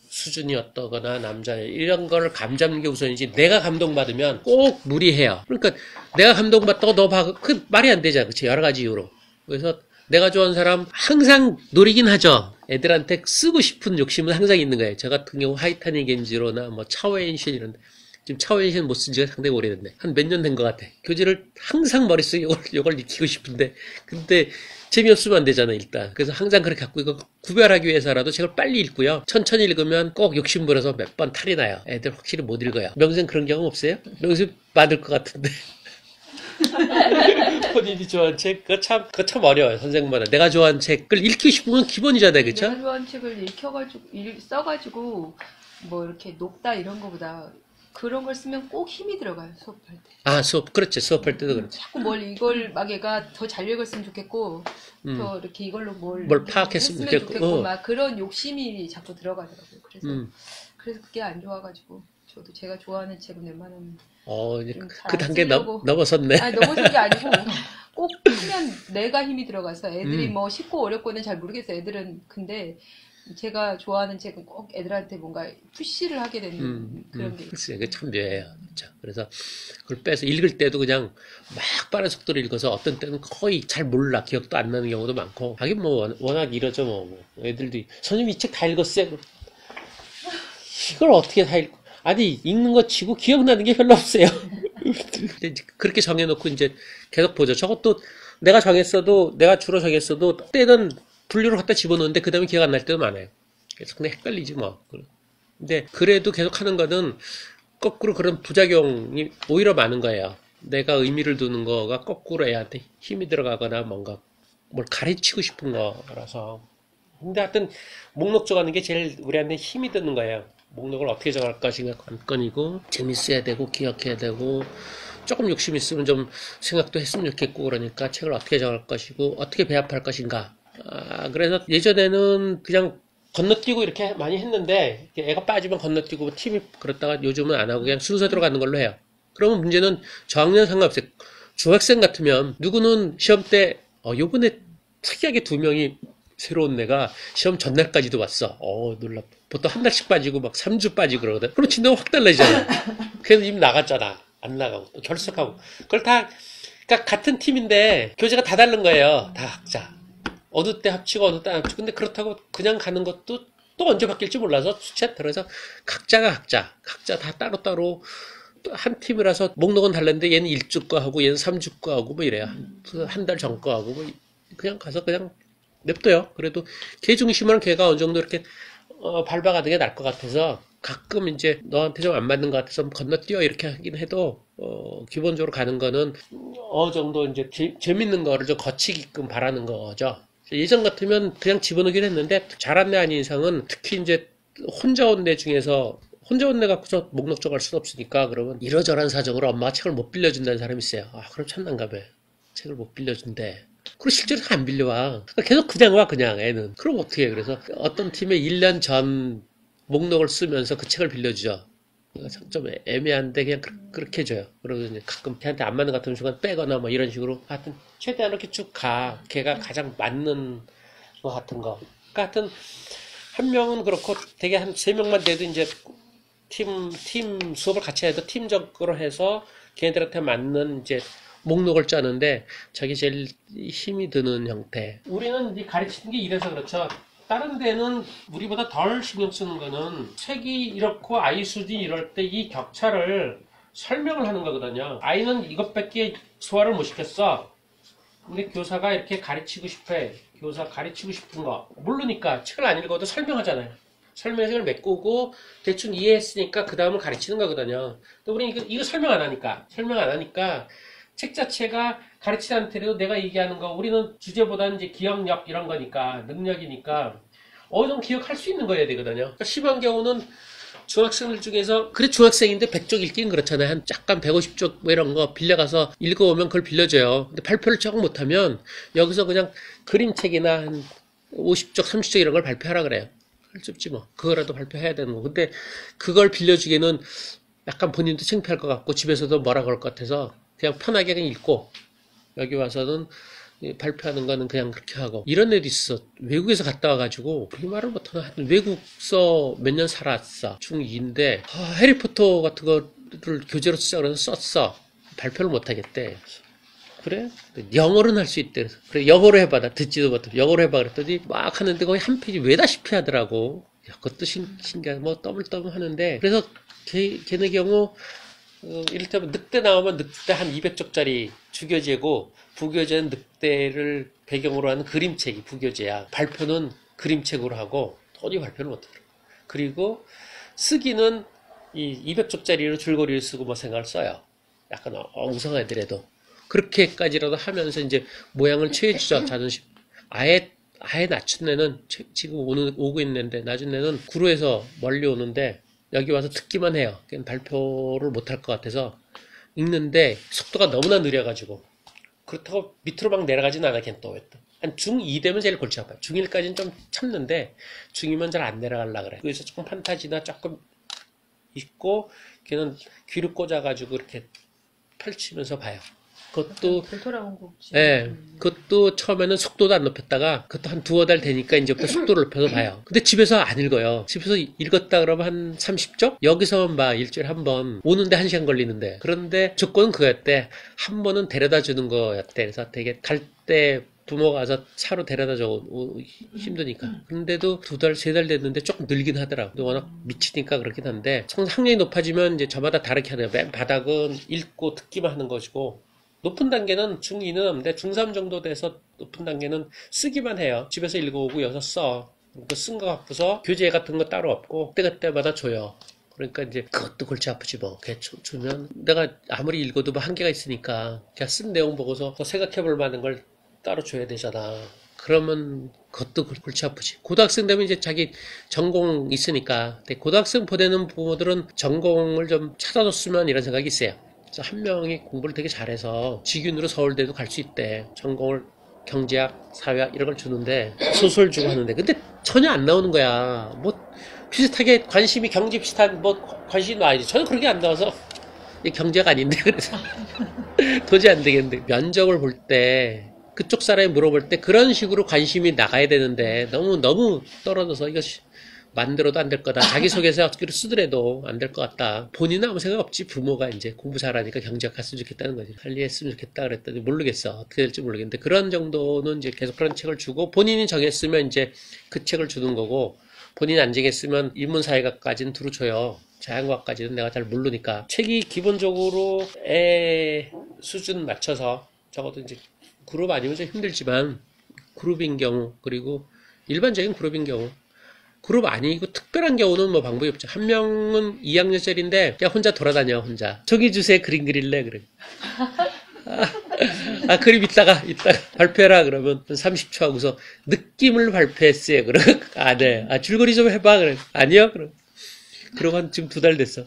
수준이 어떠거나 남자 이런 거를 감 잡는 게 우선이지 내가 감동받으면 꼭 무리해요. 그러니까 내가 감동받다고 너 봐. 그 말이 안 되잖아. 그치? 여러 가지 이유로. 그래서 내가 좋아하는 사람 항상 노리긴 하죠. 애들한테 쓰고 싶은 욕심은 항상 있는 거예요. 저 같은 경우 하이타니 겐지로나 뭐 차오엔신 이런 지금 차오엔신 못 쓴 지가 상당히 오래됐네. 한 몇 년 된 것 같아. 교재를 항상 머릿속에 이걸 익히고 싶은데 근데 재미없으면 안 되잖아 일단. 그래서 항상 그렇게 갖고 이거 구별하기 위해서라도 책을 빨리 읽고요. 천천히 읽으면 꼭 욕심부려서 몇 번 탈이 나요. 애들 확실히 못 읽어요. 명생 그런 경험 없어요? 명생 받을 것 같은데. 본인이 좋아하는 책? 그거 참 어려워요, 선생님마다. 내가 좋아하는 책을 읽고 싶으면 기본이잖아요, 그쵸? 내가 좋아하는 책을 써가지고, 뭐 이렇게 높다 이런 거보다 그런 걸 쓰면 꼭 힘이 들어가요, 수업할 때. 아, 그렇지. 수업할 때도 그렇지. 자꾸 이걸 막 얘가 더 잘 읽었으면 좋겠고, 더 이렇게 이걸로 뭘 파악했으면 했으면 좋겠고. 막 그런 욕심이 자꾸 들어가더라고요. 그래서 그게 안 좋아가지고, 저도 제가 좋아하는 책은 웬만하면 이제 좀 그 잘안 단계 쓰려고. 넘어섰네. 아니, 넘어선 게 아니고, 꼭 하면 내가 힘이 들어가서 애들이 뭐 쉽고 어렵고는 잘 모르겠어요. 애들은. 근데 제가 좋아하는 책은 꼭 애들한테 뭔가 푸시를 하게 되는 그런 게 글쎄요, 그게 참 묘해요. 그렇죠. 그래서 그걸 빼서 읽을 때도 그냥 막 빠른 속도로 읽어서 어떤 때는 거의 잘 몰라. 기억도 안 나는 경우도 많고. 하긴 뭐 워낙 이러죠 뭐. 애들도 선생님 이 책 다 읽었어요. 이걸 어떻게 다 읽고. 아니 읽는 거 치고 기억나는 게 별로 없어요. 그렇게 정해놓고 이제 계속 보죠. 저것도 내가 주로 정했어도 때는 분류를 갖다 집어넣는데 그 다음에 기억 안 날 때도 많아요. 그래서 그냥 헷갈리지 뭐. 근데 그래도 계속 하는 거는 거꾸로 그런 부작용이 오히려 많은 거예요. 내가 의미를 두는 거가 거꾸로 애한테 힘이 들어가거나 뭔가 뭘 가르치고 싶은 거라서. 근데 하여튼 목록 정하는 게 제일 우리한테 힘이 드는 거예요. 목록을 어떻게 정할 것인가 관건이고 재밌어야 되고 기억해야 되고 조금 욕심 있으면 좀 생각도 했으면 좋겠고 그러니까 책을 어떻게 정할 것이고 어떻게 배합할 것인가. 그래서 예전에는 그냥 건너뛰고 이렇게 많이 했는데 애가 빠지면 건너뛰고 팀이 그렇다가 요즘은 안 하고 그냥 순서대로 가는 걸로 해요. 그러면 문제는 저학년 상관없어요. 중학생 같으면 누구는 시험 때 요번에 특이하게 2명이 새로운 애가 시험 전날까지도 왔어. 놀라. 보통 한 달씩 빠지고 막 3주 빠지고 그러거든. 그럼 진도가 확 달라지잖아. 그래서 이미 나갔잖아. 안 나가고 또 결석하고. 그걸 다 그러니까 같은 팀인데 교재가 다 다른 거예요. 다 각자. 어느 때 합치고 어느 때 안 합치고. 근데 그렇다고 그냥 가는 것도 또 언제 바뀔지 몰라서 수채 들어서 각자 다 따로따로 한 팀이라서 목록은 달랐는데 얘는 1주 거 하고 얘는 3주 거 하고 뭐 이래요. 한 달 전 거 하고 뭐 그냥 가서 그냥 냅둬요. 그래도 걔 중심으로는 걔가 어느 정도 이렇게 밟아가는 게 나을 것 같아서 가끔 이제 너한테 좀 안 맞는 것 같아서 건너뛰어 이렇게 하긴 해도 기본적으로 가는 거는 어느 정도 이제 재밌는 거를 좀 거치게끔 바라는 거죠. 예전 같으면 그냥 집어넣긴 했는데 잘한 애 아닌 이상은 특히 이제 혼자 온 애 중에서 혼자 온 애 갖고서 목록 정할 수는 없으니까 그러면 이러저러한 사정으로 엄마가 책을 못 빌려준다는 사람이 있어요. 그럼 참난감해. 책을 못 빌려준대. 그리고 실제로 안 빌려와. 그러니까 계속 그냥 와, 그냥 애는. 그럼 어떻게 해. 그래서 어떤 팀에 1년 전 목록을 쓰면서 그 책을 빌려주죠. 좀 애매한데 그냥 그렇게 해줘요. 그리고 이제 가끔 걔한테 안 맞는 것 같은 순간 빼거나 뭐 이런 식으로 하여튼 최대한 이렇게 쭉 가. 걔가 가장 맞는 것 같은 거. 그러니까 하여튼 한 명은 그렇고 되게 한 3명만 돼도 이제 팀 수업을 같이 해도 팀적으로 해서 걔네들한테 맞는 이제 목록을 짜는데 자기 제일 힘이 드는 형태. 우리는 이제 가르치는 게 이래서 그렇죠. 다른 데는 우리보다 덜 신경 쓰는 거는 책이 이렇고 아이 수준이 이럴 때 이 격차를 설명을 하는 거거든요. 아이는 이것밖에 소화를 못 시켰어. 근데 교사가 이렇게 가르치고 싶어 해. 교사 가르치고 싶은 거 모르니까 책을 안 읽어도 설명하잖아요. 설명을 메꾸고 대충 이해했으니까 그 다음을 가르치는 거거든요. 근데 우리는 이거 설명 안 하니까 책 자체가 가르치지 않더라도 내가 얘기하는 거 우리는 주제보다는 이제 기억력 이런 거니까 능력이니까 어느 정도 기억할 수 있는 거여야 되거든요. 그러니까 심한 경우는 중학생들 중에서 그래 중학생인데 100쪽 읽기는 그렇잖아요. 한 약간 150쪽 뭐 이런 거 빌려가서 읽어오면 그걸 빌려줘요. 근데 발표를 조금 못하면 여기서 그냥 그림책이나 한 50쪽 30쪽 이런 걸 발표하라 그래요. 할 수 없지 뭐. 그거라도 발표해야 되는 거. 근데 그걸 빌려주기에는 약간 본인도 창피할 것 같고 집에서도 뭐라 그럴 것 같아서 그냥 편하게 그냥 읽고 여기 와서는 발표하는 거는 그냥 그렇게 하고 이런 애도 있어. 외국에서 갔다 와가지고 우리말을 못하나 외국서 몇 년 살았어. 중2인데 해리포터 같은 거를 교재로 쓰자 그래서 썼어. 발표를 못하겠대. 그래? 영어로는 할 수 있대. 그래 영어로 해봐. 나 듣지도 못해. 영어로 해봐 그랬더니 막 하는데 거의 한 페이지 외다시피 하더라고. 야, 그것도 신기하게 뭐 떠물떠물 하는데 그래서 걔네 경우 이를테면 늑대 나오면 늑대 한 200쪽짜리 주교재고 부교재는 늑대를 배경으로 하는 그림책이 부교재야. 발표는 그림책으로 하고 도저히 발표를 못하더라고. 그리고 쓰기는 이 200쪽짜리로 줄거리를 쓰고 뭐 생각을 써요. 약간 엉성한 애들에도. 그렇게까지라도 하면서 이제 모양을 취해주죠. 자존심. 아예 낮춘 애는 지금 오고 있는데 낮은 애는 구로에서 멀리 오는데 여기 와서 듣기만 해요. 발표를 못할 것 같아서 읽는데 속도가 너무나 느려가지고 그렇다고 밑으로 막 내려가진 않아. 걔는 또 한 중2 되면 제일 골치 아파요. 중1까지는 좀 참는데 중2면 잘 안 내려가려 그래. 그래서 조금 판타지나 조금 있고 걔는 귀를 꽂아가지고 이렇게 펼치면서 봐요. 그것도 돌아온 거 없지. 예, 그것도 처음에는 속도도 안 높였다가 그것도 한 두어 달 되니까 이제부터 속도를 높여서 봐요. 근데 집에서 안 읽어요. 집에서 읽었다 그러면 한 30쪽? 여기서만 봐. 일주일에 한 번. 오는데 1시간 걸리는데. 그런데 조건은 그거였대. 한 번은 데려다 주는 거였대. 그래서 되게 갈 때 부모가 와서 차로 데려다 줘. 힘드니까. 그런데도 2달, 3달 됐는데 조금 늘긴 하더라고. 근데 워낙 미치니까 그렇긴 한데 학년이 높아지면 이제 저마다 다르게 하네요. 맨 바닥은 읽고 듣기만 하는 것이고 높은 단계는 중2는 없는데 중3 정도 돼서 높은 단계는 쓰기만 해요. 집에서 읽어오고 여기서 써. 쓴 거 갖고서 교재 같은 거 따로 없고 그때그때마다 줘요. 그러니까 이제 그것도 골치 아프지 뭐. 걔 주면 내가 아무리 읽어도 뭐 한계가 있으니까 그냥 쓴 내용 보고서 생각해 볼 만한 걸 따로 줘야 되잖아. 그러면 그것도 골치 아프지. 고등학생 되면 이제 자기 전공 있으니까. 근데 고등학생 보내는 부모들은 전공을 좀 찾아줬으면 이런 생각이 있어요. 한 명이 공부를 되게 잘해서 직윤으로 서울대도 갈 수 있대. 전공을 경제학, 사회학 이런 걸 주는데 소설 주고 하는데 근데 전혀 안 나오는 거야. 뭐 비슷하게 관심이 경제 비슷한 뭐 관심이 나와야지. 전혀 그렇게 안 나와서 이게 경제가 아닌데 그래서 도저히 안 되겠는데 면접을 볼 때 그쪽 사람이 물어볼 때 그런 식으로 관심이 나가야 되는데 너무 떨어져서 이것이 만들어도 안 될 거다. 자기소개서 어떻게 쓰더라도 안 될 것 같다. 본인은 아무 생각 없지. 부모가 이제 공부 잘하니까 경제학 갔으면 좋겠다는 거지. 관리했으면 좋겠다 그랬더니 모르겠어. 어떻게 될지 모르겠는데 그런 정도는 이제 계속 그런 책을 주고 본인이 정했으면 이제 그 책을 주는 거고 본인이 안 정했으면 인문사회학까지는 두루 줘요. 자연과학까지는 내가 잘 모르니까. 책이 기본적으로 애 수준 맞춰서 적어도 이제 그룹 아니면 좀 힘들지만 그룹인 경우 그리고 일반적인 그룹인 경우 그룹 아니고 특별한 경우는 뭐 방법이 없죠. 한 명은 2학년짜리인데 그냥 혼자 돌아다녀 혼자. 저기 주세요. 그림 그릴래 그래. 그림 이따가 발표해라 그러면 30초 하고서 느낌을 발표했어요. 그래. 네. 줄거리 좀 해봐 그래. 아니요 그럼 그러고 한 지금 2달 됐어.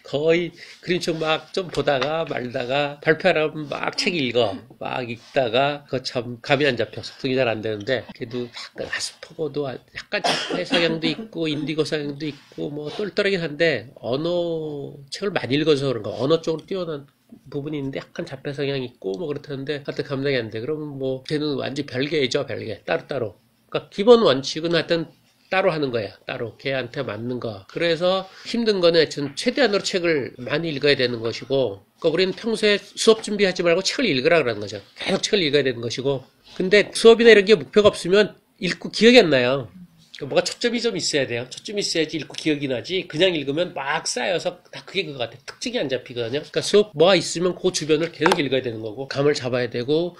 거의 그림책 막 좀 보다가 말다가 발표하라면 막 책 읽어. 막 읽다가 그거 참 감이 안 잡혀. 소통이 잘 안 되는데 그래도 약간 아스퍼거도 약간 자폐 성향도 있고 인디고 성향도 있고 뭐 똘똘하긴 한데 언어 책을 많이 읽어서 그런가 언어 쪽으로 뛰어난 부분이 있는데 약간 자폐 성향이 있고 뭐 그렇다는데 하여튼 감당이 안 돼. 그러면 뭐 걔는 완전 별개죠. 별개. 따로따로. 그러니까 기본 원칙은 하여튼 따로 하는 거야. 따로 걔한테 맞는 거. 그래서 힘든 거는 최대한으로 책을 많이 읽어야 되는 것이고, 그러니까 우리는 평소에 수업 준비하지 말고 책을 읽으라 그러는 거죠. 계속 책을 읽어야 되는 것이고, 근데 수업이나 이런 게 목표가 없으면 읽고 기억이 안 나요. 그러니까 뭐가 초점이 좀 있어야 돼요. 초점이 있어야지 읽고 기억이 나지. 그냥 읽으면 막 쌓여서 다 그게 그거 같아. 특징이 안 잡히거든요. 그러니까 수업 뭐가 있으면 그 주변을 계속 읽어야 되는 거고, 감을 잡아야 되고,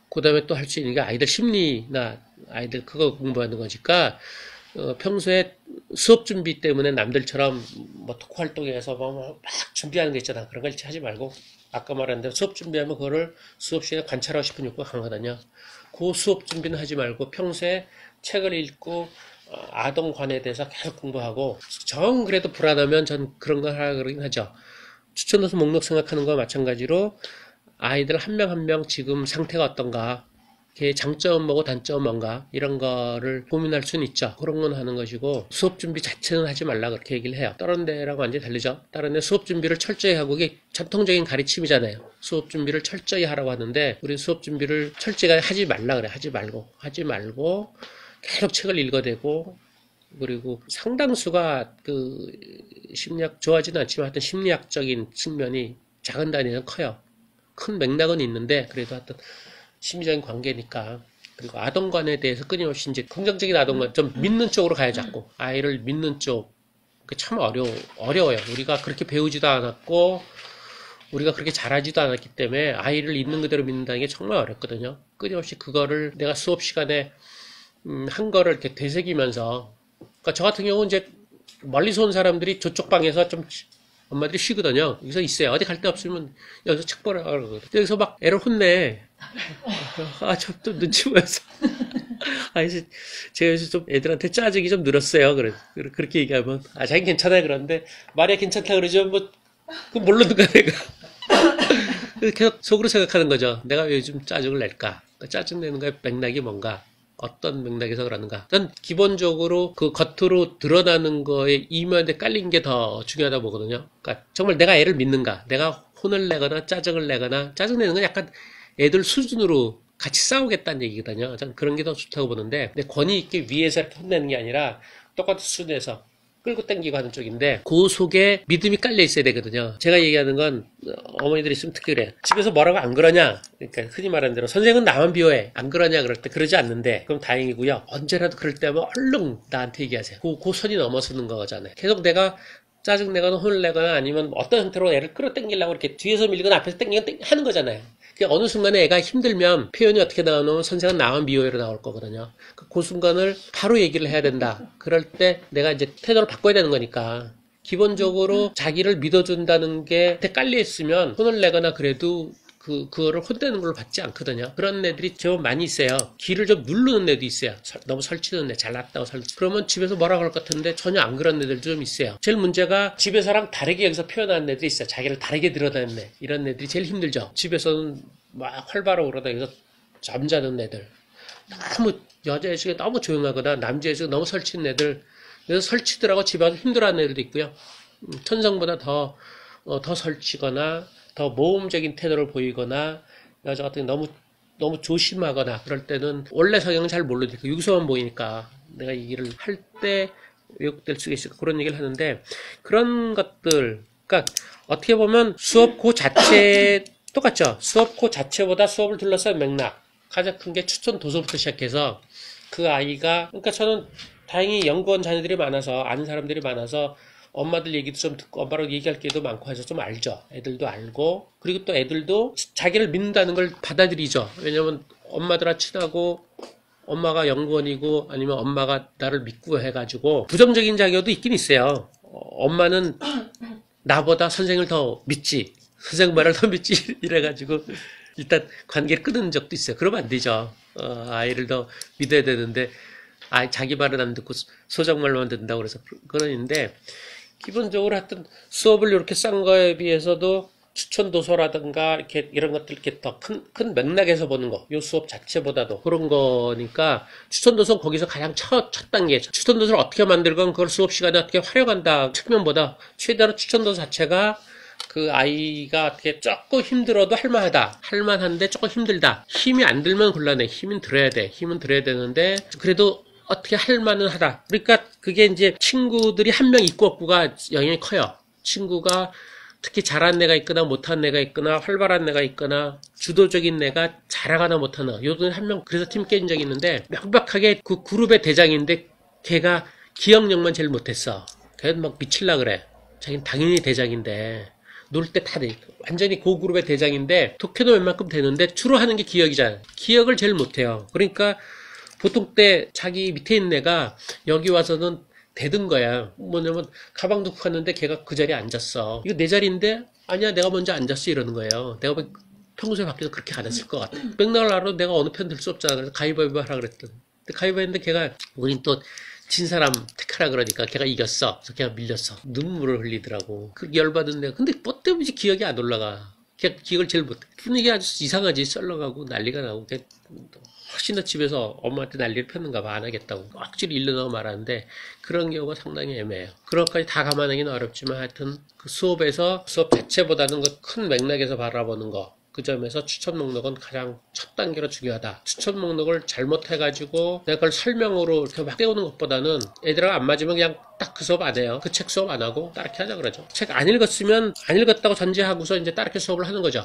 그 다음에 또 할 수 있는 게 아이들 심리나 아이들 그거 공부하는 거니까, 평소에 수업 준비 때문에 남들처럼 뭐 토크 활동에서 막 준비하는 게 있잖아. 그런 걸 하지 말고 아까 말한 대로 수업 준비하면 그거를 수업 시간에 관찰하고 싶은 욕구가 강하거든요. 그 수업 준비는 하지 말고 평소에 책을 읽고 아동관에 대해서 계속 공부하고 정 그래도 불안하면 전 그런 걸 하라 그러긴 하죠. 추천도서 목록 생각하는 거와 마찬가지로 아이들 한 명 한 명 지금 상태가 어떤가 걔 장점은 뭐고 단점은 뭔가 이런 거를 고민할 수는 있죠. 그런 건 하는 것이고 수업 준비 자체는 하지 말라 그렇게 얘기를 해요. 다른 데랑 완전히 다르죠. 다른 데 수업 준비를 철저히 하고 이게 전통적인 가르침이잖아요. 수업 준비를 철저히 하라고 하는데 우리 수업 준비를 철저히 하지 말라 그래. 하지 말고 계속 책을 읽어대고 그리고 상당수가 그 심리학 좋아하지는 않지만 하여튼 심리학적인 측면이 작은 단위는 커요. 큰 맥락은 있는데 그래도 하여튼 심리적인 관계니까. 그리고 아동관에 대해서 끊임없이 이제 긍정적인 아동관, 좀 믿는 쪽으로 가야 잡고, 아이를 믿는 쪽, 그게 참 어려워요. 우리가 그렇게 배우지도 않았고, 우리가 그렇게 잘하지도 않았기 때문에 아이를 있는 그대로 믿는다는 게 정말 어렵거든요. 끊임없이 그거를 내가 수업 시간에, 한 거를 이렇게 되새기면서, 그러니까 저 같은 경우는 이제 멀리서 온 사람들이 저쪽 방에서 좀 엄마들이 쉬거든요. 여기서 있어요. 어디 갈 데 없으면 여기서 책 보라 그러거든. 여기서 막 애를 혼내. 저 또 눈치 보여서. 이제 제가 요새 좀 애들한테 짜증이 좀 늘었어요. 그렇게 얘기하면. 자기 괜찮아요. 그런데 말이야 괜찮다 그러죠. 뭐, 그럼 모르는가 내가. 계속 속으로 생각하는 거죠. 내가 왜 요즘 짜증을 낼까? 짜증 내는 거의 맥락이 뭔가? 어떤 맥락에서 그러는가? 전 기본적으로 그 겉으로 드러나는 거에 이면에 깔린 게 더 중요하다고 보거든요. 그러니까 정말 내가 애를 믿는가? 내가 혼을 내거나 짜증을 내거나 짜증 내는 건 약간 애들 수준으로 같이 싸우겠다는 얘기거든요. 전 그런 게 더 좋다고 보는데 내 권위 있게 위에서 이렇게 혼내는 게 아니라 똑같은 수준에서 끌고 당기고 하는 쪽인데 그 속에 믿음이 깔려 있어야 되거든요. 제가 얘기하는 건 어머니들이 있으면 특히 그래. 집에서 뭐라고 안 그러냐? 그러니까 흔히 말하는 대로 선생은 나만 비호해. 안 그러냐 그럴 때 그러지 않는데 그럼 다행이고요. 언제라도 그럴 때 하면 얼른 나한테 얘기하세요. 그 선이 넘어서는 거잖아요. 계속 내가 짜증내거나 혼을 내거나 아니면 어떤 형태로 애를 끌어당기려고 이렇게 뒤에서 밀거나 앞에서 당기거나 하는 거잖아요. 어느 순간에 애가 힘들면 표현이 어떻게 나오냐면 선생은 나만 비호해로 나올 거거든요. 그 순간을 바로 얘기를 해야 된다. 그럴 때 내가 이제 태도를 바꿔야 되는 거니까 기본적으로 자기를 믿어준다는 게 깔려 있으면 혼을 내거나 그래도 그거를 혼내는 걸로 받지 않거든요. 그런 애들이 제법 많이 있어요. 귀를 좀 누르는 애도 있어요. 너무 설치는 애, 잘났다고 그러면 집에서 뭐라고 할 것 같은데 전혀 안 그런 애들도 좀 있어요. 제일 문제가 집에서랑 다르게 여기서 표현하는 애들이 있어요. 자기를 다르게 드러내는 애. 이런 애들이 제일 힘들죠. 집에서는 막 활발하고 그러다 여기서 잠자는 애들. 너무 여자애 중에 너무 조용하거나 남자애 중에 너무 설치는 애들. 그래서 설치더라고 집에 와서 힘들어하는 애들도 있고요. 천성보다 더 설치거나 더 모험적인 태도를 보이거나 여자 같은 경우 너무 조심하거나 그럴 때는 원래 성향은 잘 모르니까 유서만 보이니까 내가 이 일을 할 때 왜곡될 수가 있을까 그런 얘기를 하는데 그런 것들 그러니까 어떻게 보면 수업 그 자체 똑같죠. 수업 그 자체보다 수업을 둘러싼 맥락 가장 큰 게 추천 도서부터 시작해서 그 아이가 그러니까 저는 다행히 연구원 자녀들이 많아서 아는 사람들이 많아서 엄마들 얘기도 좀 듣고 엄마랑 얘기할 기회도 많고 해서 좀 알죠. 애들도 알고 그리고 또 애들도 자기를 믿는다는 걸 받아들이죠. 왜냐면 엄마들하고 친하고 엄마가 연구원이고 아니면 엄마가 나를 믿고 해가지고 부정적인 자격도 있긴 있어요. 엄마는 나보다 선생을 더 믿지 선생 말을 더 믿지 이래가지고 일단 관계를 끊는 적도 있어요. 그러면 안 되죠. 아이를 더 믿어야 되는데 자기 말은 안 듣고 소정 말로만 듣는다고 그래서 그러는데 기본적으로 하여튼 수업을 이렇게 싼 거에 비해서도 추천 도서라든가 이렇게 이런 것들 이렇게 더 큰 맥락에서 보는 거, 요 수업 자체보다도 그런 거니까 추천 도서는 거기서 가장 첫 단계. 추천 도서를 어떻게 만들건 그걸 수업 시간에 어떻게 활용한다 측면보다 최대한 추천 도서 자체가 그 아이가 어떻게 조금 힘들어도 할만하다. 할만한데 조금 힘들다. 힘이 안 들면 곤란해. 힘은 들어야 돼. 힘은 들어야 되는데 그래도 어떻게 할만은 하다. 그러니까 그게 이제 친구들이 한 명 있고 없고가 영향이 커요. 친구가 특히 잘하는 애가 있거나 못하는 애가 있거나 활발한 애가 있거나 주도적인 애가 잘하거나 못하나 요즘 한 명 그래서 팀 깨진 적이 있는데 명백하게 그 그룹의 대장인데 걔가 기억력만 제일 못했어. 걔는 막 미칠라 그래. 자기는 당연히 대장인데 놀 때 다 완전히 그 그룹의 대장인데 독해도 웬만큼 되는데 주로 하는 게 기억이잖아. 기억을 제일 못해요. 그러니까 보통 때 자기 밑에 있는 애가 여기 와서는 대든 거야. 뭐냐면 가방 놓고 갔는데 걔가 그 자리에 앉았어. 이거 내 자리인데 아니야 내가 먼저 앉았어 이러는 거예요. 내가 평소에 밖에서 그렇게 안 했을 것 같아. 맥락을 알아도 내가 어느 편 들 수 없잖아. 그래서 가위바위보 하라 그랬더니 근데 가위바위보 했는데 걔가 우린 또 진 사람 택하라 그러니까 걔가 이겼어. 그래서 걔가 밀렸어. 눈물을 흘리더라고. 그 열받은 내가 근데 뭐 때문에 기억이 안 올라가. 걔 기억을 제일 못해. 분위기 아주 이상하지. 썰렁하고 난리가 나고 걔 혹시나 집에서 엄마한테 난리를 폈는가 봐. 안 하겠다고 확실히 일러나고 말하는데 그런 경우가 상당히 애매해요. 그런 것까지 다 감안하기는 어렵지만 하여튼 그 수업에서 수업 자체보다는 그 큰 맥락에서 바라보는 거 그 점에서 추천 목록은 가장 첫 단계로 중요하다. 추천 목록을 잘못해가지고 내가 그걸 설명으로 이렇게 막 떼우는 것보다는 애들하고 안 맞으면 그냥 딱 그 수업 안 해요. 그 책 수업 안 하고 따르게 하자 그러죠. 책 안 읽었으면 안 읽었다고 전제하고서 이제 따르게 수업을 하는 거죠.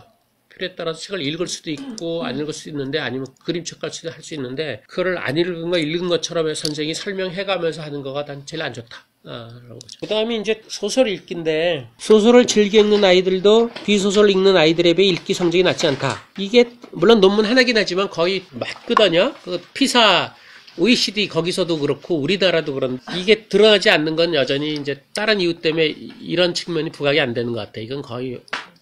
필요에 따라서 책을 읽을 수도 있고 안 읽을 수도 있는데 아니면 그림책 같이 할 수 있는데 그거를 안 읽은 거 읽은 것처럼 선생님이 설명해가면서 하는 거가 난 제일 안 좋다. 그 다음에 이제 소설 읽기인데 소설을 즐겨 읽는 아이들도 비소설 읽는 아이들에 비해 읽기 성적이 낮지 않다. 이게 물론 논문 하나긴 하지만 거의 맞거든요. 그 피사 OECD 거기서도 그렇고 우리나라도 그런 이게 드러나지 않는 건 여전히 이제 다른 이유 때문에 이런 측면이 부각이 안 되는 것 같아. 이건 거의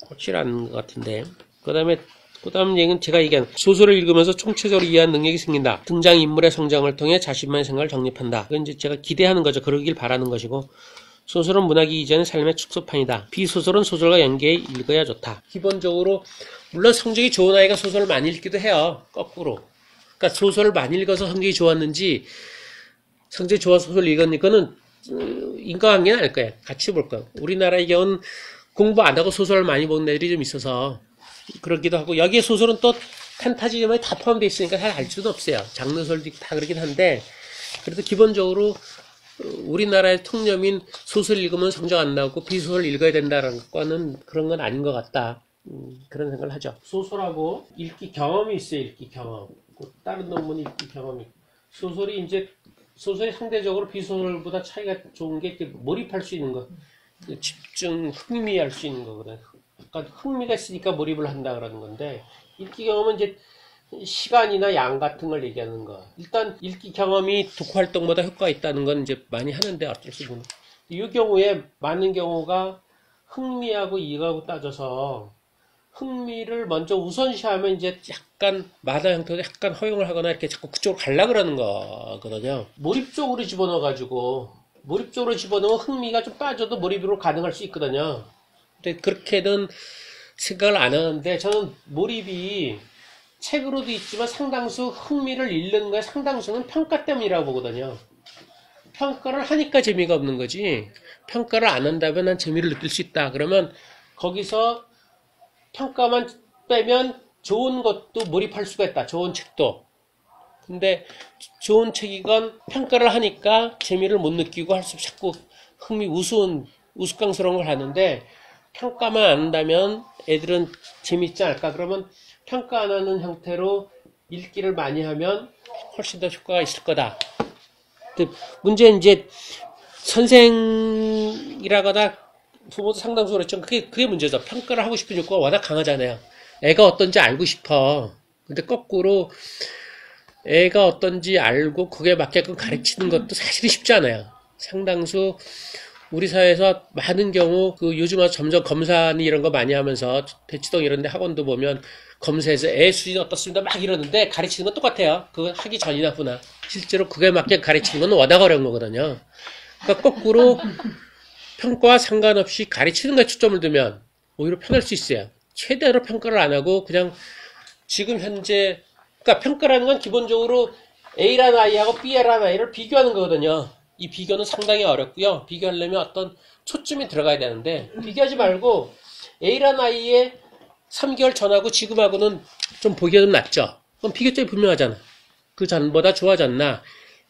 확실한 것 같은데. 그 다음 얘기는 제가 얘기한 소설을 읽으면서 총체적으로 이해하는 능력이 생긴다. 등장인물의 성장을 통해 자신만의 생각을 정립한다. 그건 이제 제가 기대하는 거죠. 그러길 바라는 것이고 소설은 문학이 이전의 삶의 축소판이다. 비소설은 소설과 연계해 읽어야 좋다. 기본적으로 물론 성적이 좋은 아이가 소설을 많이 읽기도 해요. 거꾸로. 그러니까 소설을 많이 읽어서 성적이 좋았는지 성적이 좋아서 소설을 읽었니까는 인과관계는 아닐 거예요. 같이 볼 거예요. 우리나라의 경우는 공부 안 하고 소설을 많이 보는 애들이 좀 있어서 그러기도 하고 여기에 소설은 또 판타지점에 다 포함되어 있으니까 잘 알 수는 없어요. 장르설도 다 그러긴 한데 그래도 기본적으로 우리나라의 통념인 소설 읽으면 성적 안 나오고 비소설 읽어야 된다는 거는 그런 건 아닌 것 같다. 그런 생각을 하죠. 소설하고 읽기 경험이 있어요. 읽기 경험. 다른 논문이 읽기 경험이. 소설이 상대적으로 비소설보다 차이가 좋은 게 이렇게 몰입할 수 있는 거. 집중, 흥미할 수 있는 거거든. 그러니까 흥미가 있으니까 몰입을 한다 그러는 건데 읽기 경험은 이제 시간이나 양 같은 걸 얘기하는 거. 일단 읽기 경험이 독후 활동보다 효과가 있다는 건 이제 많이 하는데 어쩔 수 없는. 이 경우에 많은 경우가 흥미하고 이해하고 따져서 흥미를 먼저 우선시하면 이제 약간 마다 형태로 약간 허용을 하거나 이렇게 자꾸 그쪽으로 가려고 그러는 거거든요. 몰입 쪽으로 집어넣어가지고 몰입 쪽으로 집어넣으면 흥미가 좀 빠져도 몰입으로 가능할 수 있거든요. 근데 그렇게는 생각을 안 하는데 저는 몰입이 책으로도 있지만 상당수 흥미를 잃는 거에 상당수는 평가 때문이라고 보거든요. 평가를 하니까 재미가 없는 거지 평가를 안 한다면 난 재미를 느낄 수 있다. 그러면 거기서 평가만 빼면 좋은 것도 몰입할 수가 있다. 좋은 책도. 근데 좋은 책이건 평가를 하니까 재미를 못 느끼고 할 수 자꾸 흥미 우스꽝스러운 걸 하는데 평가만 안 한다면 애들은 재밌지 않을까? 그러면 평가 안 하는 형태로 읽기를 많이 하면 훨씬 더 효과가 있을 거다. 문제는 이제 선생이라거나 부모도 상당수 그렇죠. 그게 문제죠. 평가를 하고 싶은 욕구가 워낙 강하잖아요. 애가 어떤지 알고 싶어. 근데 거꾸로 애가 어떤지 알고 그게 맞게끔 가르치는 것도 사실은 쉽지 않아요. 상당수 우리 사회에서 많은 경우 요즘 와서 점점 검사니 이런 거 많이 하면서 대치동 이런 데 학원도 보면 검사해서 애 수준이 어떻습니다 막 이러는데 가르치는 건 똑같아요. 그건 하기 전이나 후나. 실제로 그게 맞게 가르치는 건 워낙 어려운 거거든요. 그러니까 거꾸로 평가와 상관없이 가르치는 것에 초점을 두면 오히려 편할 수 있어요. 최대로 평가를 안 하고 그냥 지금 현재, 그러니까 평가라는 건 기본적으로 A라는 아이하고 B라는 아이를 비교하는 거거든요. 이 비교는 상당히 어렵고요. 비교하려면 어떤 초점이 들어가야 되는데 비교하지 말고 A라는 아이의 3개월 전하고 지금하고는 좀 보기가 좀 낫죠. 그럼 비교점이 분명하잖아. 그 전보다 좋아졌나?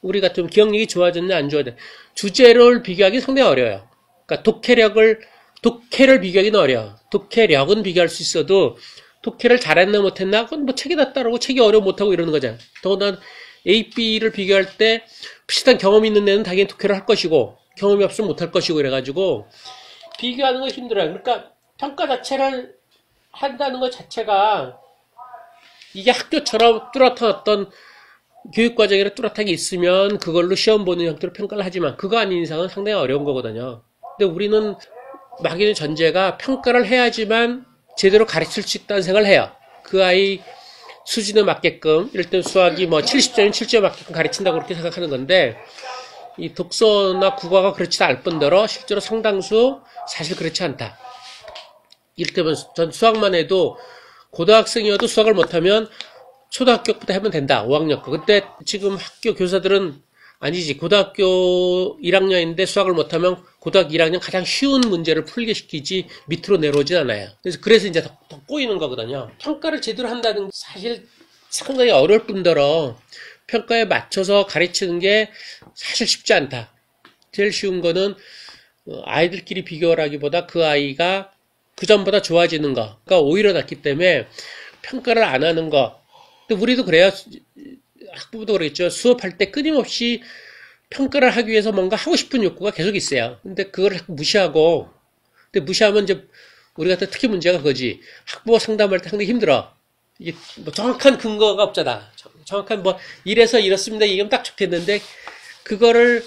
우리 같으면 기억력이 좋아졌나 안 좋아졌나? 주제를 비교하기 상당히 어려워요. 그러니까 독해를 비교하기는 어려워. 독해력은 비교할 수 있어도 독해를 잘했나 못했나? 그건 뭐 책에다 따르고 책이 어려워 못하고 이러는 거잖아. 더군다나 A, B를 비교할 때 비슷한 경험이 있는 애는 당연히 독해를 할 것이고 경험이 없으면 못할 것이고 이래가지고 비교하는 거 힘들어요. 그러니까 평가 자체를 한다는 것 자체가 이게 학교처럼 뚜렷한 어떤 교육과정이나 뚜렷하게 있으면 그걸로 시험 보는 형태로 평가를 하지만 그거 아닌 이상은 상당히 어려운 거거든요. 근데 우리는 막연히 전제가 평가를 해야지만 제대로 가르칠 수 있다는 생각을 해요. 그 아이 수준에 맞게끔, 이럴 땐 수학이 뭐 70점이면 70점에 맞게끔 가르친다고 그렇게 생각하는 건데, 이 독서나 국어가 그렇지 않을 뿐더러 실제로 상당수 사실 그렇지 않다. 이를테면 전 수학만 해도 고등학생이어도 수학을 못하면 초등학교부터 하면 된다. 5학년 거. 그때 지금 학교 교사들은 아니지. 고등학교 1학년인데 수학을 못하면 고등학교 1학년 가장 쉬운 문제를 풀게 시키지 밑으로 내려오진 않아요. 그래서 이제 더 꼬이는 거거든요. 평가를 제대로 한다는 게 사실 상당히 어려울 뿐더러 평가에 맞춰서 가르치는 게 사실 쉽지 않다. 제일 쉬운 거는 아이들끼리 비교를 하기보다 그 아이가 그 전보다 좋아지는 거가 오히려 낫기 때문에 평가를 안 하는 거. 근데 우리도 그래요. 학부모도 그러겠죠. 수업할 때 끊임없이 평가를 하기 위해서 뭔가 하고 싶은 욕구가 계속 있어요. 근데 그걸 자꾸 무시하고, 근데 무시하면 이제 우리 같은 특히 문제가 그거지. 학부모 상담할 때 상당히 힘들어. 이게 뭐 정확한 근거가 없잖아. 정확한 뭐 이래서 이렇습니다. 이게 딱 좋겠는데 그거를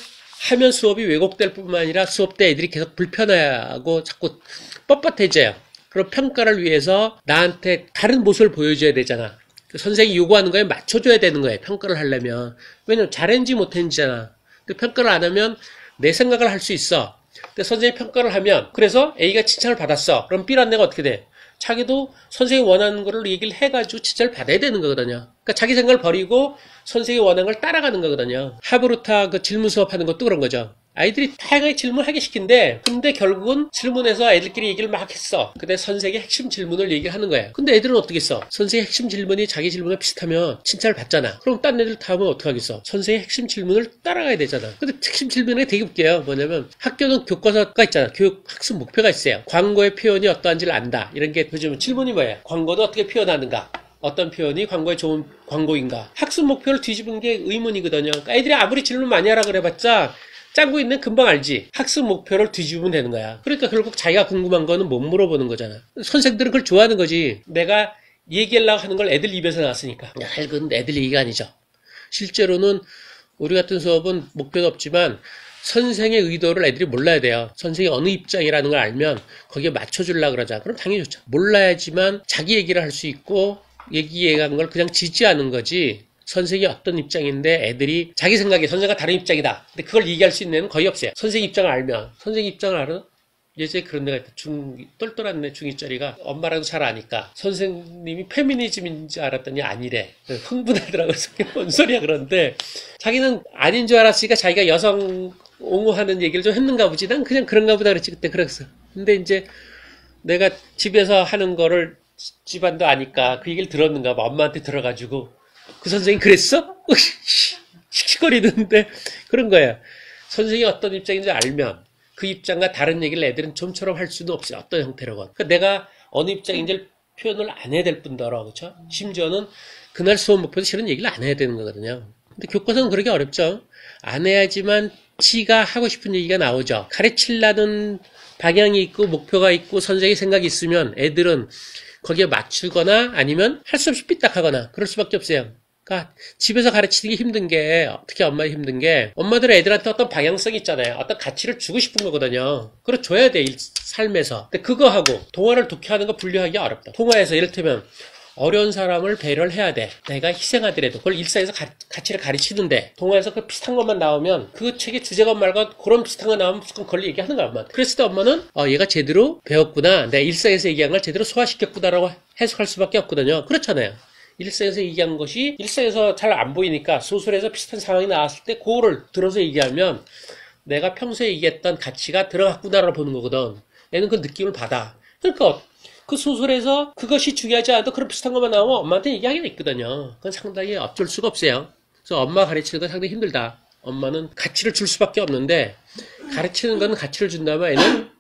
하면 수업이 왜곡될 뿐만 아니라 수업 때 애들이 계속 불편해하고 자꾸 뻣뻣해져요. 그럼 평가를 위해서 나한테 다른 모습을 보여줘야 되잖아. 선생님이 요구하는 거에 맞춰줘야 되는 거예요. 평가를 하려면. 왜냐면 잘했는지 못했는지잖아. 근데 평가를 안 하면 내 생각을 할 수 있어. 근데 선생님이 평가를 하면, 그래서 A가 칭찬을 받았어. 그럼 B라는 애가 어떻게 돼? 자기도 선생님이 원하는 거를 얘기를 해가지고 칭찬을 받아야 되는 거거든요. 그러니까 자기 생각을 버리고 선생님이 원하는 걸 따라가는 거거든요. 하브루타 그 질문 수업하는 것도 그런 거죠. 아이들이 다양하게 질문하게 시킨대. 근데 결국은 질문에서 애들끼리 얘기를 막 했어. 근데 선생의 핵심 질문을 얘기를 하는 거예요. 근데 애들은 어떻게 했어? 선생의 핵심 질문이 자기 질문과 비슷하면 칭찬을 받잖아. 그럼 딴 애들 다 하면 어떡하겠어? 선생의 핵심 질문을 따라가야 되잖아. 근데 핵심 질문이 되게 웃겨요. 뭐냐면 학교는 교과서가 있잖아. 교육 학습 목표가 있어요. 광고의 표현이 어떠한지를 안다. 이런 게 요즘 질문이 뭐예요? 광고도 어떻게 표현하는가? 어떤 표현이 광고에 좋은 광고인가? 학습 목표를 뒤집은 게 의문이거든요. 그러니까 애들이 아무리 질문 많이 하라 그래봤자 짱구 있는 금방 알지. 학습 목표를 뒤집으면 되는 거야. 그러니까 결국 자기가 궁금한 거는 못 물어보는 거잖아. 선생들은 그걸 좋아하는 거지. 내가 얘기하려고 하는 걸 애들 입에서 나왔으니까. 그건 애들 얘기가 아니죠. 실제로는 우리 같은 수업은 목표도 없지만 선생의 의도를 애들이 몰라야 돼요. 선생이 어느 입장이라는 걸 알면 거기에 맞춰주려고 그러자. 그럼 당연히 좋죠. 몰라야지만 자기 얘기를 할 수 있고 얘기하는 걸 그냥 지지하는 거지. 선생이 어떤 입장인데 애들이 자기 생각에 선생과 다른 입장이다. 근데 그걸 얘기할 수 있는 애는 거의 없어요. 선생 입장을 알면. 선생 입장을 알아? 예전에 그런 애가 있다. 똘똘한 애 중2짜리가 엄마랑도 잘 아니까 선생님이 페미니즘인 줄 알았더니 아니래. 흥분하더라고요. 뭔 소리야 그런데 자기는 아닌 줄 알았으니까 자기가 여성 옹호하는 얘기를 좀 했는가 보지. 난 그냥 그런가 보다 그랬지. 그때 그랬어. 근데 이제 내가 집에서 하는 거를 집안도 아니까 그 얘기를 들었는가 봐. 엄마한테 들어가지고 그 선생님 그랬어? 씩씩거리는데 그런 거예요. 선생이 어떤 입장인지 알면 그 입장과 다른 얘기를 애들은 좀처럼 할 수는 없어요. 어떤 형태로건. 그러니까 내가 어느 입장인지를 표현을 안 해야 될 뿐더러, 그렇죠? 심지어는 그날 수업 목표도 실은 얘기를 안 해야 되는 거거든요. 근데 교과서는 그렇게 어렵죠. 안 해야지만 지가 하고 싶은 얘기가 나오죠. 가르치려는 방향이 있고 목표가 있고 선생의 생각이 있으면 애들은 거기에 맞추거나 아니면 할 수 없이 삐딱하거나 그럴 수밖에 없어요. 그러니까 집에서 가르치는 게 힘든 게 특히 엄마가 힘든 게 엄마들은 애들한테 어떤 방향성이 있잖아요. 어떤 가치를 주고 싶은 거거든요. 그걸 줘야 돼 삶에서. 근데 그거하고 동화를 독해하는 거 분류하기 어렵다. 동화에서 이를테면 어려운 사람을 배려를 해야 돼. 내가 희생하더라도 그걸 일상에서 가치를 가르치는데 동화에서 그 비슷한 것만 나오면 그 책의 주제가 말고 그런 비슷한 거 나오면 무조건 그걸 얘기하는 거야. 엄마한테. 그랬을 때 엄마는 얘가 제대로 배웠구나. 내가 일상에서 얘기한 걸 제대로 소화시켰구나라고 해석할 수밖에 없거든요. 그렇잖아요. 일상에서 얘기한 것이 일상에서 잘 안 보이니까 소설에서 비슷한 상황이 나왔을 때 그거를 들어서 얘기하면 내가 평소에 얘기했던 가치가 들어갔구나라고 보는 거거든. 얘는 그 느낌을 받아. 그러니까 그 소설에서 그것이 중요하지 않아도 그런 비슷한 것만 나오면 엄마한테 얘기하기가 있거든요. 그건 상당히 어쩔 수가 없어요. 그래서 엄마 가르치는 건 상당히 힘들다. 엄마는 가치를 줄 수밖에 없는데 가르치는 건 가치를 준다면 얘는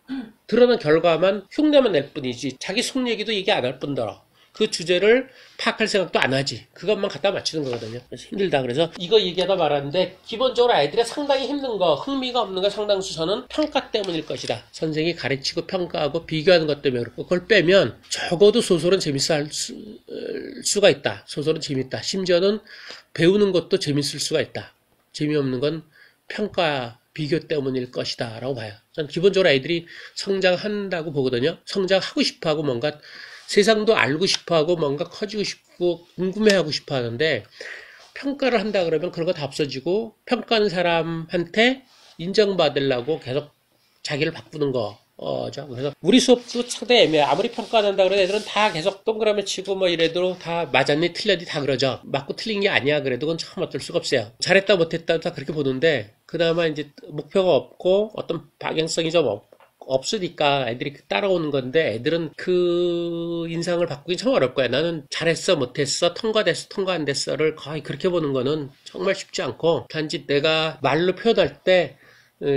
드러난 결과만 흉내만 낼 뿐이지 자기 속 얘기도 얘기 안 할 뿐더러 그 주제를 파악할 생각도 안 하지. 그것만 갖다 맞추는 거거든요. 그래서 힘들다. 그래서 이거 얘기하다 말았는데 기본적으로 아이들이 상당히 힘든 거, 흥미가 없는 거 상당수 저는 평가 때문일 것이다. 선생이 가르치고 평가하고 비교하는 것 때문에 그렇고 그걸 빼면 적어도 소설은 재밌어 할 수가 있다. 소설은 재밌다. 심지어는 배우는 것도 재밌을 수가 있다. 재미없는 건 평가, 비교 때문일 것이다 라고 봐요. 저는 기본적으로 아이들이 성장한다고 보거든요. 성장하고 싶어하고 뭔가 세상도 알고 싶어하고 뭔가 커지고 싶고 궁금해하고 싶어 하는데 평가를 한다 그러면 그런 거 다 없어지고 평가하는 사람한테 인정받으려고 계속 자기를 바꾸는 거죠. 그래서 우리 수업도 상당히 애매해. 아무리 평가 안 한다 그래도 애들은 다 계속 동그라미 치고 뭐 이래도 다 맞았니 틀렸니 다 그러죠. 맞고 틀린 게 아니야 그래도 그건 참 어쩔 수가 없어요. 잘했다 못했다 다 그렇게 보는데 그나마 이제 목표가 없고 어떤 방향성이 좀 없으니까 애들이 따라오는 건데 애들은 그 인상을 바꾸긴 참 어렵을 거야. 나는 잘했어 못했어 통과됐어 통과 안 됐어를 거의 그렇게 보는 거는 정말 쉽지 않고 단지 내가 말로 표현할 때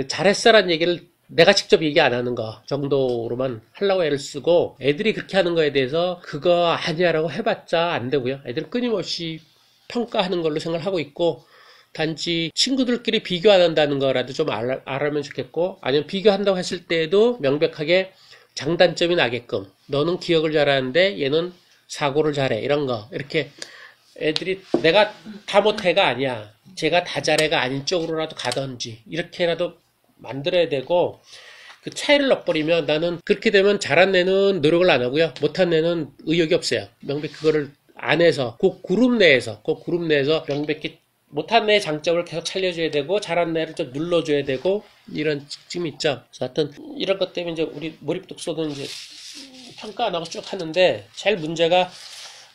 잘했어라는 얘기를 내가 직접 얘기 안 하는 거 정도로만 하려고 애를 쓰고 애들이 그렇게 하는 거에 대해서 그거 아니야라고 해봤자 안 되고요. 애들은 끊임없이 평가하는 걸로 생각을 하고 있고 단지 친구들끼리 비교 안 한다는 거라도 좀 알면 좋겠고 아니면 비교한다고 했을 때에도 명백하게 장단점이 나게끔 너는 기억을 잘하는데 얘는 사고를 잘해 이런 거 이렇게 애들이 내가 다 못해가 아니야 제가 다 잘해가 아닌 쪽으로라도 가든지 이렇게라도 만들어야 되고 그 차이를 넣어버리면 나는 그렇게 되면 잘한 애는 노력을 안 하고요 못한 애는 의욕이 없어요. 명백히 그거를 안에서 그 그룹 내에서 명백히 못한 애의 장점을 계속 살려줘야 되고 잘한 애를 좀 눌러줘야 되고 이런 특징이 있죠. 그래서 하여튼 이런 것 때문에 이제 우리 몰입독서는 이제 평가 안 하고 쭉 하는데 제일 문제가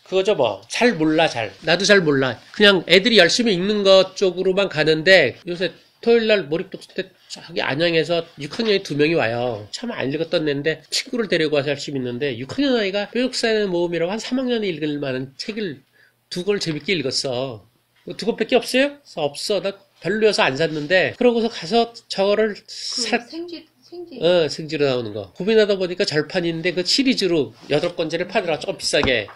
그거죠 뭐. 잘 몰라 나도 잘 몰라. 그냥 애들이 열심히 읽는 것 쪽으로만 가는데 요새 토요일날 몰입독서 때 저기 안양에서 6학년이 2명이 와요. 참 안 읽었던 애인데 친구를 데리고 와서 열심히 읽는데 6학년 아이가 뾰족사의 모험이라고 한 3학년이 읽을 만한 책을 2권 재밌게 읽었어. 2권밖에 없어요? 없어. 나 별로여서 안 샀는데 그러고서 가서 저거를 생지로 나오는 거 고민하다 보니까 절판인데 그 시리즈로 8권째를 파더라. 조금 비싸게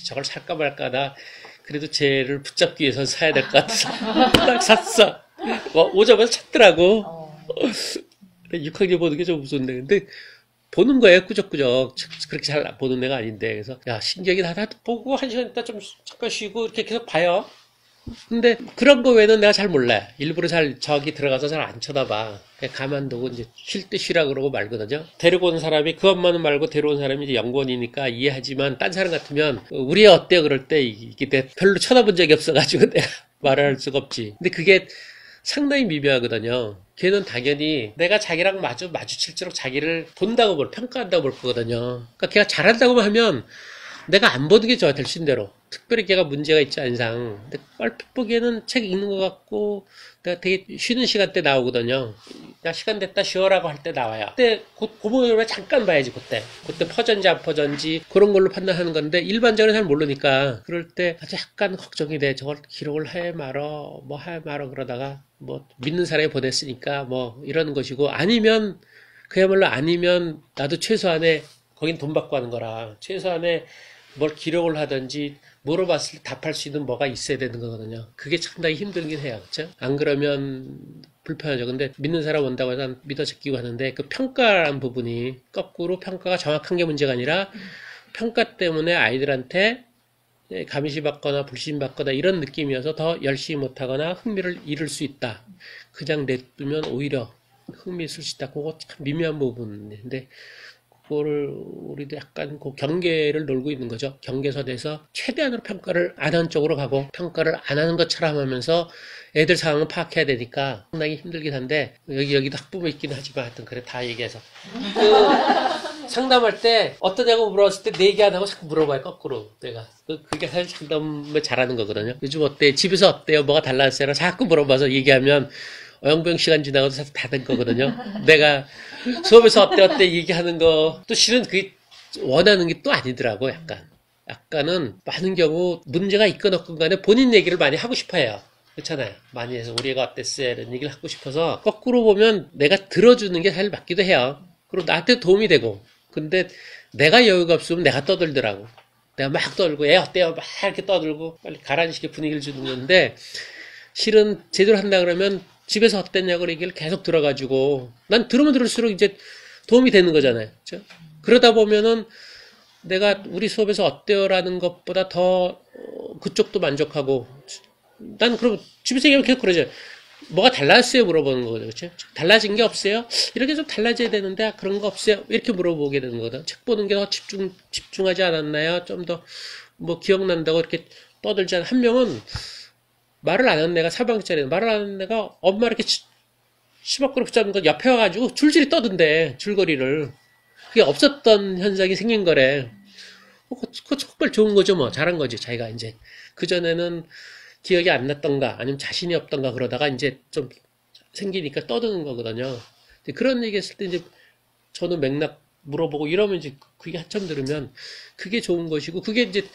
저걸 살까 말까 나 그래도 쟤를 붙잡기 위해서 사야 될 것 같아서 딱 샀어. 오자마자 찾더라고. 6학년 보는 게 좀 무서운데 근데 보는 거예요. 꾸적꾸적. 그렇게 잘 보는 애가 아닌데 그래서 야 신기하게 다 보고 1시간 있다 좀 잠깐 쉬고 이렇게 계속 봐요. 근데 그런 거 외에는 내가 잘 몰라. 일부러 저기 들어가서 잘 안 쳐다봐. 그냥 가만두고 이제 쉴 때 쉬라 그러고 말거든요. 데리고 온 사람이 그 엄마는 말고 데려온 사람이 이제 연구원이니까 이해하지만 딴 사람 같으면 우리 애 어때요? 그럴 때 이게 내가 별로 쳐다본 적이 없어가지고 내가 말을 할 수가 없지. 근데 그게 상당히 미묘하거든요. 걔는 당연히 내가 자기랑 마주칠수록 자기를 본다고 평가한다고 볼 거거든요. 그러니까 걔가 잘한다고만 하면 내가 안 보는 게 좋아 될 신대로. 특별히 걔가 문제가 있지 않은 이상. 근데 얼핏 보기에는 책 읽는 것 같고 내가 되게 쉬는 시간대 나오거든요. 야 시간 됐다 쉬어라고 할 때 나와요. 그때 고모를 잠깐 봐야지 그때 퍼졌는지 안 퍼졌는지 그런 걸로 판단하는 건데 일반적으로 잘 모르니까 그럴 때 아주 약간 걱정이 돼. 저걸 기록을 해 말어 그러다가 뭐 믿는 사람이 보냈으니까 뭐 이러는 것이고 아니면 그야말로 아니면 나도 최소한의 거긴 돈 받고 하는 거라 최소한의 뭘 기록을 하든지 물어봤을 때 답할 수 있는 뭐가 있어야 되는 거거든요. 그게 상당히 힘들긴 해요. 그렇죠? 안 그러면 불편하죠. 근데 믿는 사람 온다고 해서 믿어 제끼고 하는데 그 평가라는 부분이 거꾸로 평가가 정확한 게 문제가 아니라 평가 때문에 아이들한테 감시받거나 불신받거나 이런 느낌이어서 더 열심히 못하거나 흥미를 잃을 수 있다. 그냥 냅두면 오히려 흥미 있을 수 있다. 그거 참 미묘한 부분인데 그거를 우리도 약간 그 경계를 놀고 있는 거죠. 경계선에서 최대한으로 평가를 안 하는 쪽으로 가고 평가를 안 하는 것처럼 하면서 애들 상황을 파악해야 되니까 상당히 힘들긴 한데 여기도 학부모 있긴 하지만 하여튼 그래 다 얘기해서 그 상담할 때 어떠냐고 물어봤을 때 내 얘기 안 하고 자꾸 물어봐요. 거꾸로 내가 그게 사실 상담을 잘하는 거거든요. 요즘 어때? 집에서 어때요? 뭐가 달라졌어요? 자꾸 물어봐서 얘기하면 어영부영 시간 지나가도 다 된 거거든요. 내가 수업에서 어때 얘기하는 거 또 실은 그게 원하는 게 또 아니더라고. 약간은 많은 경우 문제가 있건 없건 간에 본인 얘기를 많이 하고 싶어 해요. 그렇잖아요. 많이 해서 우리 애가 어땠어요? 이런 얘기를 하고 싶어서 거꾸로 보면 내가 들어주는 게 사실 맞기도 해요. 그리고 나한테 도움이 되고. 근데 내가 여유가 없으면 내가 떠들더라고. 내가 막 떠들고 애 어때요? 막 이렇게 떠들고 빨리 가라는 식의 분위기를 주는 건데 실은 제대로 한다 그러면 집에서 어땠냐고 얘기를 계속 들어가지고 난 들으면 들을수록 이제 도움이 되는 거잖아요. 그렇죠? 그러다 보면은 내가 우리 수업에서 어때요라는 것보다 더 그쪽도 만족하고 난 그럼 집에서 얘기하면 계속 그러죠. 뭐가 달랐어요? 물어보는 거거든요. 그렇죠? 달라진 게 없어요? 이렇게 좀 달라져야 되는데 그런 거 없어요? 이렇게 물어보게 되는 거거든. 책 보는 게 더 집중하지 않았나요? 좀 더 뭐 기억난다고 이렇게 떠들지 않아. 한 명은 말을 안 하는 애가 4학년짜리 말을 안 하는 애가 엄마 이렇게 시바꾸로 붙잡는 거 옆에 와가지고 줄줄이 떠든대. 줄거리를. 그게 없었던 현상이 생긴 거래. 그거 정말 좋은 거죠 뭐. 잘한 거지 자기가 이제. 그전에는 기억이 안 났던가 아니면 자신이 없던가 그러다가 이제 좀 생기니까 떠드는 거거든요. 그런 얘기 했을 때 이제 저는 맥락 물어보고 이러면 이제 그게 한참 들으면 그게 좋은 것이고 그게 이제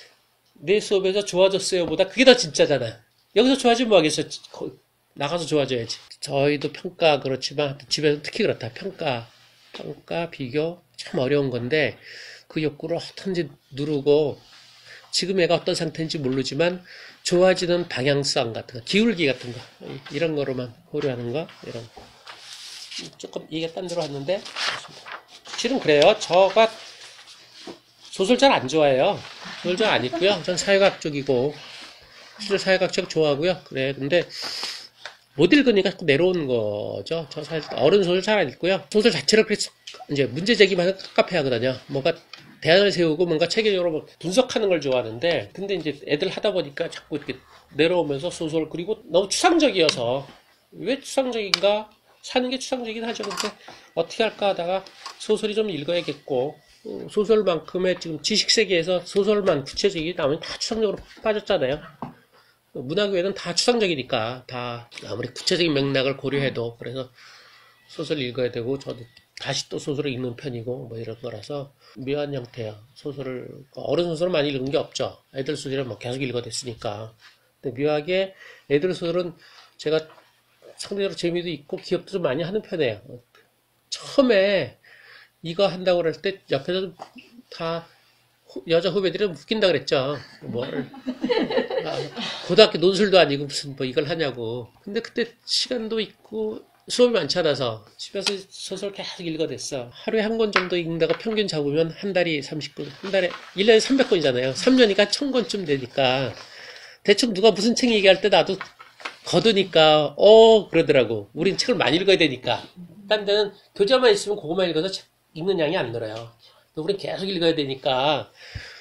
내 수업에서 좋아졌어요 보다 그게 더 진짜잖아. 여기서 좋아지면 뭐 하겠어. 나가서 좋아져야지. 저희도 평가 그렇지만 집에서 특히 그렇다. 평가 비교 참 어려운 건데 그 욕구를 어떤지 누르고 지금 애가 어떤 상태인지 모르지만 좋아지는 방향성 같은 거, 기울기 같은 거 이런 거로만 고려하는 거 이런 거. 조금 얘기가 딴 데로 왔는데 실은 그래요. 저가 소설 잘 안 좋아해요. 소설 잘 안 읽고요. 전 사회과학 쪽이고 실제 사회과학 쪽 좋아하고요. 그래 근데 못 읽으니까 자꾸 내려오는 거죠. 저 사실 어른 소설 잘 안 읽고요. 소설 자체를 그래서 이제 문제 제기만 깝깝해 하거든요. 뭔가 대안을 세우고 뭔가 체계적으로 뭐 분석하는 걸 좋아하는데 근데 이제 애들 하다 보니까 자꾸 이렇게 내려오면서 소설 그리고 너무 추상적이어서 왜 추상적인가? 사는 게 추상적이긴 하죠. 근데 어떻게 할까 하다가 소설이 좀 읽어야겠고 소설만큼의 지금 지식세계에서 소설만 구체적이 나오면 다 추상적으로 빠졌잖아요. 문학 외에는 다 추상적이니까 다 아무리 구체적인 맥락을 고려해도 그래서 소설 읽어야 되고 저도 다시 또 소설을 읽는 편이고 뭐 이런 거라서 묘한 형태야. 소설을 어른 소설은 많이 읽은 게 없죠. 애들 소설은 뭐 계속 읽어댔으니까. 근데 묘하게 애들 소설은 제가 상대적으로 재미도 있고 기억도 좀 많이 하는 편이에요. 처음에 이거 한다고 그럴 때 옆에서 다 여자 후배들이 웃긴다 그랬죠. 뭘 고등학교 논술도 아니고 무슨 뭐 이걸 하냐고. 근데 그때 시간도 있고 수업이 많지 않아서 집에서 소설 계속 읽어댔어. 하루에 한 권 정도 읽는다고 평균 잡으면 한 달이 30권, 한 달에 1년에 300권이잖아요. 3년이니까 1000권쯤 되니까 대충 누가 무슨 책 얘기할 때 나도 거두니까 그러더라고. 우린 책을 많이 읽어야 되니까. 딴 데는 교재만 있으면 그것만 읽어서 책 읽는 양이 안 늘어요. 우린 계속 읽어야 되니까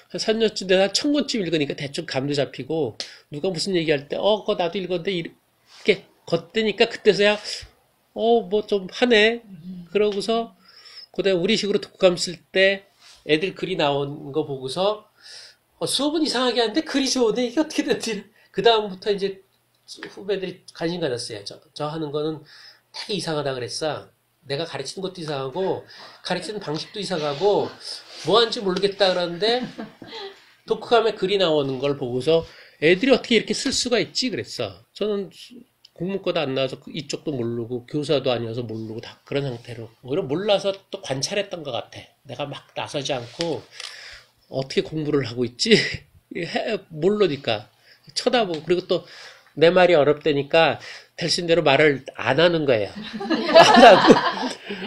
한 3년쯤 돼서 한 1000권쯤 읽으니까 대충 감도 잡히고 누가 무슨 얘기할 때 그거 나도 읽었는데 이렇게 걷대니까 그때서야 뭐 좀 하네. 그러고서 그다음에 우리식으로 독감 쓸 때 애들 글이 나온 거 보고서 수업은 이상하게 하는데 글이 좋은데 이게 어떻게 됐지? 그 다음부터 이제 후배들이 관심 가졌어요. 저 하는 거는 되게 이상하다 그랬어. 내가 가르치는 것도 이상하고 가르치는 방식도 이상하고 뭐 하는지 모르겠다 그러는데 독후감에 글이 나오는 걸 보고서 애들이 어떻게 이렇게 쓸 수가 있지 그랬어. 저는 국문과도 안 나와서 이쪽도 모르고 교사도 아니어서 모르고 다 그런 상태로 오히려 몰라서 또 관찰했던 것 같아. 내가 막 나서지 않고 어떻게 공부를 하고 있지? 모르니까 쳐다보고 그리고 또 내 말이 어렵다니까 대신대로 말을 안 하는 거예요. 안 하고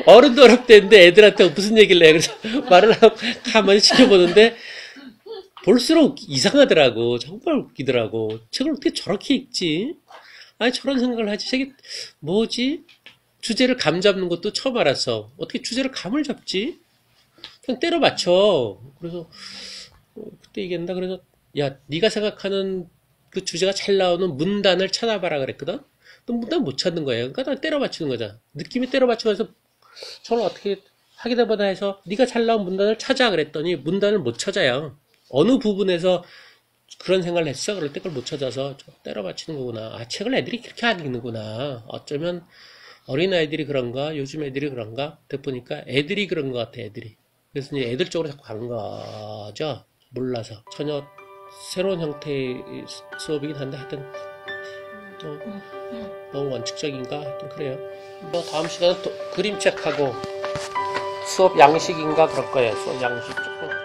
어른도 어렵대는데 애들한테 무슨 얘기를 해. 그래서 말을 하고 가만히 지켜보는데 볼수록 이상하더라고. 정말 웃기더라고. 책을 어떻게 저렇게 읽지? 아니 저런 생각을 하지. 책이 뭐지? 주제를 감 잡는 것도 처음 알았어. 어떻게 주제를 감을 잡지? 그냥 때려 맞춰. 그래서 그때 얘기한다. 그래서 야, 네가 생각하는 그 주제가 잘 나오는 문단을 찾아봐라 그랬거든. 또 문단 못 찾는 거예요. 그러니까 나 때려 맞추는 거잖아. 느낌이 때려 맞춰서 저는 어떻게 하게 되보다 해서 네가 잘 나온 문단을 찾아 그랬더니 문단을 못 찾아요. 어느 부분에서 그런 생각을 했어? 그럴 때 그걸 못 찾아서 좀 때려 맞추는 거구나. 아, 책을 애들이 그렇게 안 읽는구나. 어쩌면 어린아이들이 그런가? 요즘 애들이 그런가? 듣고 보니까 애들이 그런 것 같아, 애들이. 그래서 이제 애들 쪽으로 자꾸 가는 거죠. 몰라서. 전혀 새로운 형태의 수업이긴 한데 하여튼 너무 원칙적인가? 하여튼 그래요. 다음 시간은 또 그림책하고 수업 양식인가 그럴 거예요. 수업 양식 조금.